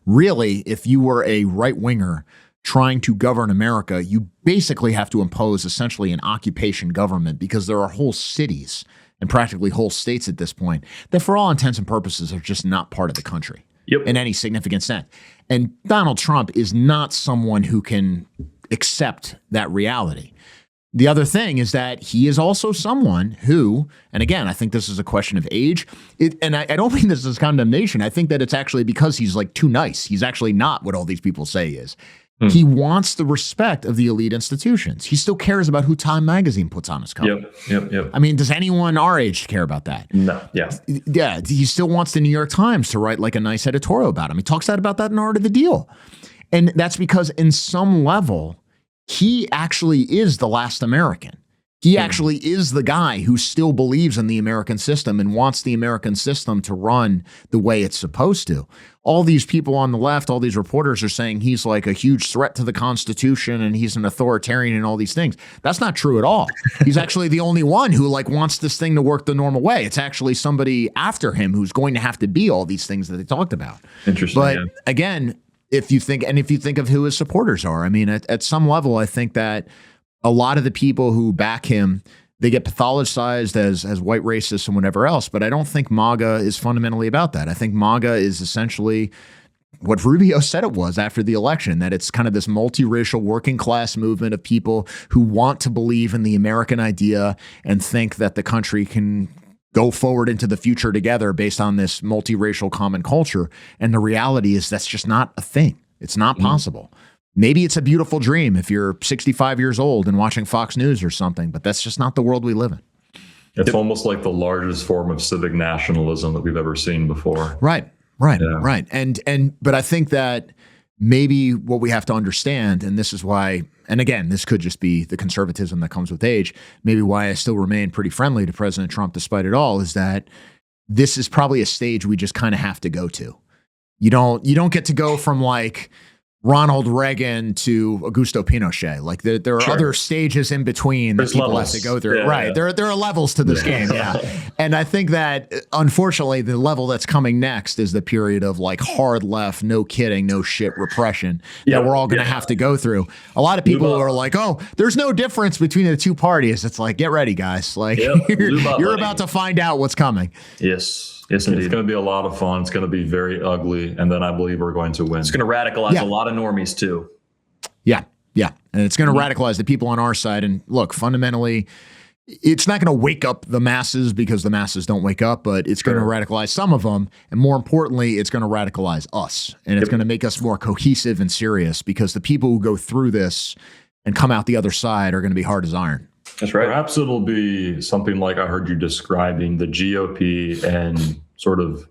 Really, if you were a right winger trying to govern America, you basically have to impose essentially an occupation government, because there are whole cities and practically whole states at this point that for all intents and purposes are just not part of the country in any significant sense. And Donald Trump is not someone who can accept that reality. The other thing is that he is also someone who, and again, I think this is a question of age, and I don't mean this as condemnation. I think that it's actually because he's like too nice. He's actually not what all these people say he is. He wants the respect of the elite institutions. He still cares about who Time Magazine puts on his cover. Yep. I mean, does anyone our age care about that? No. Yeah. He still wants the New York Times to write like a nice editorial about him. He talks about that in Art of the Deal. And that's because in some level, he actually is the last American. He actually is the guy who still believes in the American system and wants the American system to run the way it's supposed to. All these people on the left, all these reporters are saying he's like a huge threat to the Constitution and he's an authoritarian and all these things. That's not true at all. He's actually the only one who like wants this thing to work the normal way. It's actually somebody after him who's going to have to be all these things that they talked about. Interesting. But again, if you think of who his supporters are, I mean, at some level, I think that a lot of the people who back him, they get pathologized as white racists and whatever else. But I don't think MAGA is fundamentally about that. I think MAGA is essentially what Rubio said it was after the election, that it's kind of this multiracial working class movement of people who want to believe in the American idea and think that the country can go forward into the future together based on this multiracial common culture. And the reality is that's just not a thing. It's not possible. Maybe it's a beautiful dream if you're 65 years old and watching Fox News or something, but that's just not the world we live in. It's almost like the largest form of civic nationalism that we've ever seen before. Right. But I think that maybe what we have to understand, and this is why, and again, this could just be the conservatism that comes with age, maybe why I still remain pretty friendly to President Trump despite it all, is that this is probably a stage we just kind of have to go to. You don't get to go from like Ronald Reagan to Augusto Pinochet. Like there are other stages in between that people have to go through. There are levels to this game. And I think that unfortunately the level that's coming next is the period of like hard left, no kidding, no shit repression that we're all going to have to go through. A lot of people are like, oh, there's no difference between the two parties. It's like, get ready, guys. Like you're about to find out what's coming. Yes. Yes, indeed. It's going to be a lot of fun. It's going to be very ugly. And then I believe we're going to win. It's going to radicalize a lot of normies too. Yeah. And it's going to radicalize the people on our side. And look, fundamentally, it's not going to wake up the masses because the masses don't wake up, but it's going to radicalize some of them. And more importantly, it's going to radicalize us. And it's going to make us more cohesive and serious because the people who go through this and come out the other side are going to be hard as iron. That's right. Perhaps it'll be something like I heard you describing. The GOP and sort of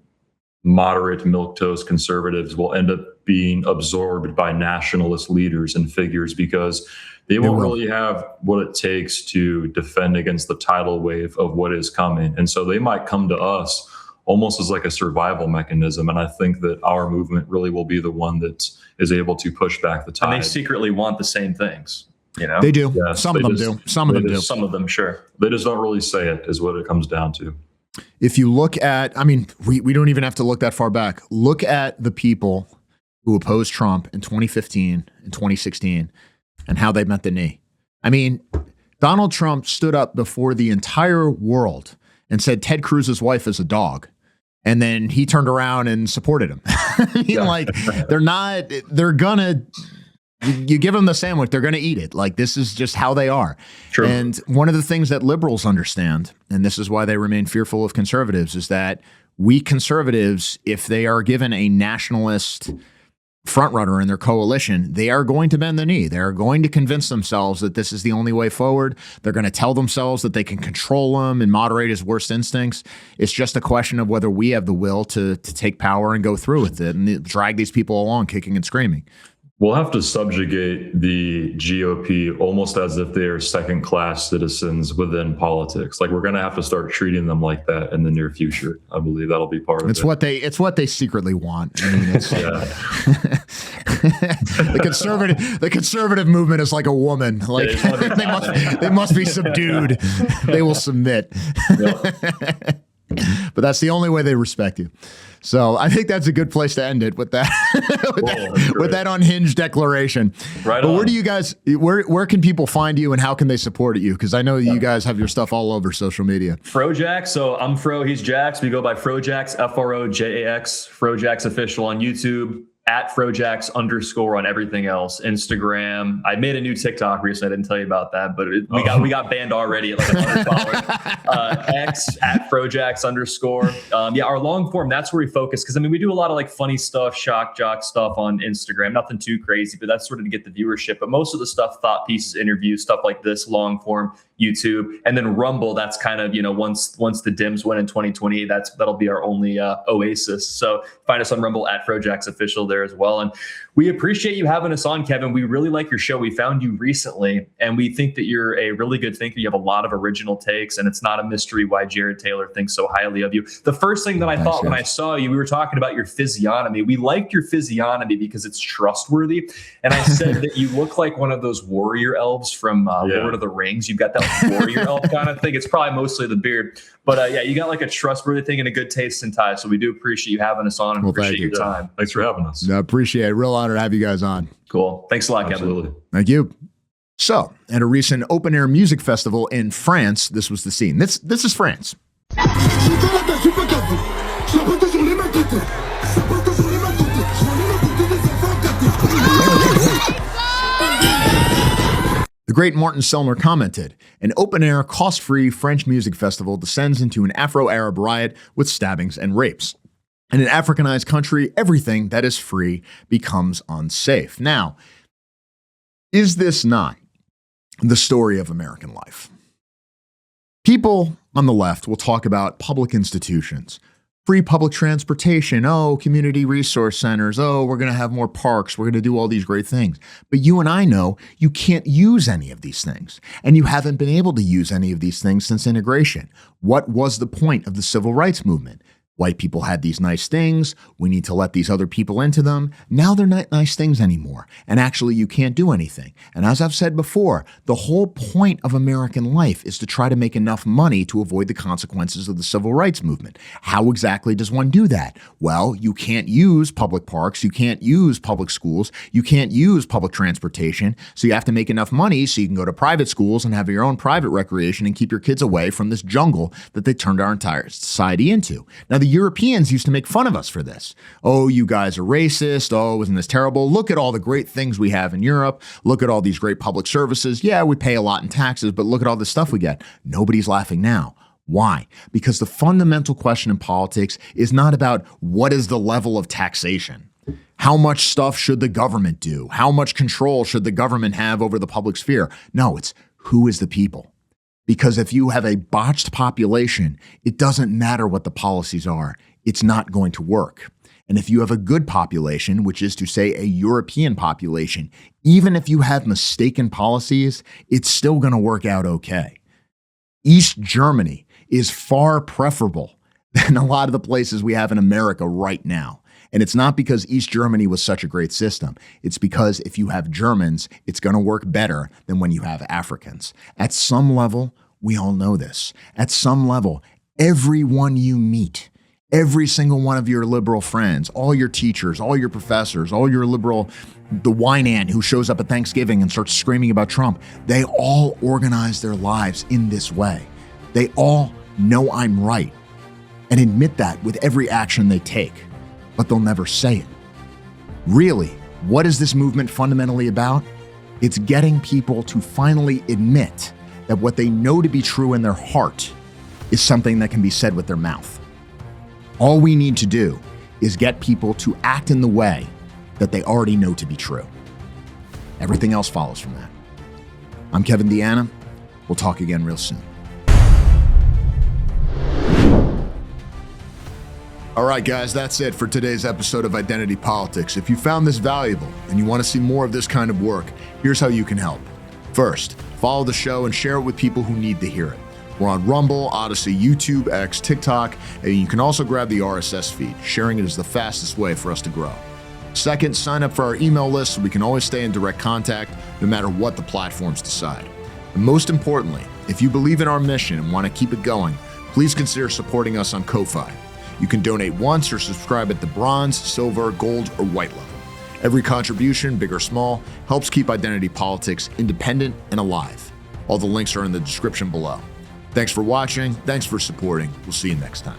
moderate milquetoast conservatives will end up being absorbed by nationalist leaders and figures because they won't really have what it takes to defend against the tidal wave of what is coming. And so they might come to us almost as like a survival mechanism. And I think that our movement really will be the one that is able to push back the tide. And they secretly want the same things. You know? They do. Yes, Some of them do. Some of them do. Some of them, sure. They just don't really say it, is what it comes down to. If you look at, I mean, we don't even have to look that far back. Look at the people who opposed Trump in 2015 and 2016 and how they met the knee. I mean, Donald Trump stood up before the entire world and said Ted Cruz's wife is a dog. And then he turned around and supported him. I mean, like, they're gonna, you give them the sandwich, they're going to eat it. Like, this is just how they are. True. And one of the things that liberals understand, and this is why they remain fearful of conservatives, is that we conservatives, if they are given a nationalist frontrunner in their coalition, they are going to bend the knee. They're going to convince themselves that this is the only way forward. They're going to tell themselves that they can control him and moderate his worst instincts. It's just a question of whether we have the will to take power and go through with it and drag these people along kicking and screaming. We'll have to subjugate the GOP almost as if they are second-class citizens within politics. Like, we're going to have to start treating them like that in the near future. I believe that'll be part of it. It's what they secretly want. I mean, it's, the conservative movement is like a woman. Like, they must be subdued. They will submit. Yep. But that's the only way they respect you. So I think that's a good place to end it with that, with that unhinged declaration. Right. But where do you guys, where can people find you and how can they support you? Because I know you guys have your stuff all over social media. Frojax. So I'm Fro, he's Jax. We go by Frojax, Frojax, Frojax official on YouTube. At Frojax _ on everything else. Instagram. I made a new TikTok recently. I didn't tell you about that, but we got banned already at like 100 followers. X at Frojax _ our long form, that's where we focus. Cause I mean, we do a lot of like funny stuff, shock jock stuff on Instagram, nothing too crazy, but that's sort of to get the viewership. But most of the stuff, thought pieces, interviews, stuff like this, long form, YouTube, and then Rumble. That's kind of, once the Dems win in 2020, that'll be our only oasis. So find us on Rumble at Frojax official there as well. And we appreciate you having us on, Kevin. We really like your show. We found you recently, and we think that you're a really good thinker. You have a lot of original takes, and it's not a mystery why Jared Taylor thinks so highly of you. The first thing that I thought when I saw you, we were talking about your physiognomy. We liked your physiognomy because it's trustworthy. And I said that you look like one of those warrior elves from Lord of the Rings. You've got that warrior elf kind of thing. It's probably mostly the beard. But you got like a trustworthy thing and a good taste in ties. So we do appreciate you having us on and appreciate your time. Thanks for having us. I appreciate it. Real honor to have you guys on. Cool. Thanks a lot, Absolutely. Kevin. Thank you. So, at a recent open air music festival in France, this was the scene. This is France. great Martin Sellner commented, an open-air, cost-free French music festival descends into an Afro-Arab riot with stabbings and rapes. In an Africanized country, everything that is free becomes unsafe. Now, is this not the story of American life? People on the left will talk about public institutions, free public transportation, community resource centers, we're going to have more parks, we're going to do all these great things. But you and I know you can't use any of these things, and you haven't been able to use any of these things since integration. What was the point of the civil rights movement? White people had these nice things. We need to let these other people into them. Now they're not nice things anymore. And actually, you can't do anything. And as I've said before, the whole point of American life is to try to make enough money to avoid the consequences of the civil rights movement. How exactly does one do that? Well, you can't use public parks. You can't use public schools. You can't use public transportation. So you have to make enough money so you can go to private schools and have your own private recreation and keep your kids away from this jungle that they turned our entire society into. Now, the Europeans used to make fun of us for this. Oh, you guys are racist. Oh, isn't this terrible? Look at all the great things we have in Europe. Look at all these great public services. Yeah, we pay a lot in taxes, but look at all the stuff we get. Nobody's laughing now. Why? Because the fundamental question in politics is not about what is the level of taxation. How much stuff should the government do? How much control should the government have over the public sphere? No, it's who is the people. Because if you have a botched population, it doesn't matter what the policies are. It's not going to work. And if you have a good population, which is to say a European population, even if you have mistaken policies, it's still going to work out okay. East Germany is far preferable than a lot of the places we have in America right now. And it's not because East Germany was such a great system. It's because if you have Germans, it's going to work better than when you have Africans. At some level, we all know this. At some level, everyone you meet, every single one of your liberal friends, all your teachers, all your professors, all your liberal, the wine aunt who shows up at Thanksgiving and starts screaming about Trump, they all organize their lives in this way. They all know I'm right and admit that with every action they take. But they'll never say it. Really, what is this movement fundamentally about? It's getting people to finally admit that what they know to be true in their heart is something that can be said with their mouth. All we need to do is get people to act in the way that they already know to be true. Everything else follows from that. I'm Kevin DeAnna. We'll talk again real soon. All right, guys, that's it for today's episode of Identity Politics. If you found this valuable and you want to see more of this kind of work, here's how you can help. First, follow the show and share it with people who need to hear it. We're on Rumble, Odyssey, YouTube, X, TikTok, and you can also grab the RSS feed. Sharing it is the fastest way for us to grow. Second, sign up for our email list so we can always stay in direct contact no matter what the platforms decide. And most importantly, if you believe in our mission and want to keep it going, please consider supporting us on Ko-Fi. You can donate once or subscribe at the bronze, silver, gold, or white level. Every contribution, big or small, helps keep Identity Politics independent and alive. All the links are in the description below. Thanks for watching. Thanks for supporting. We'll see you next time.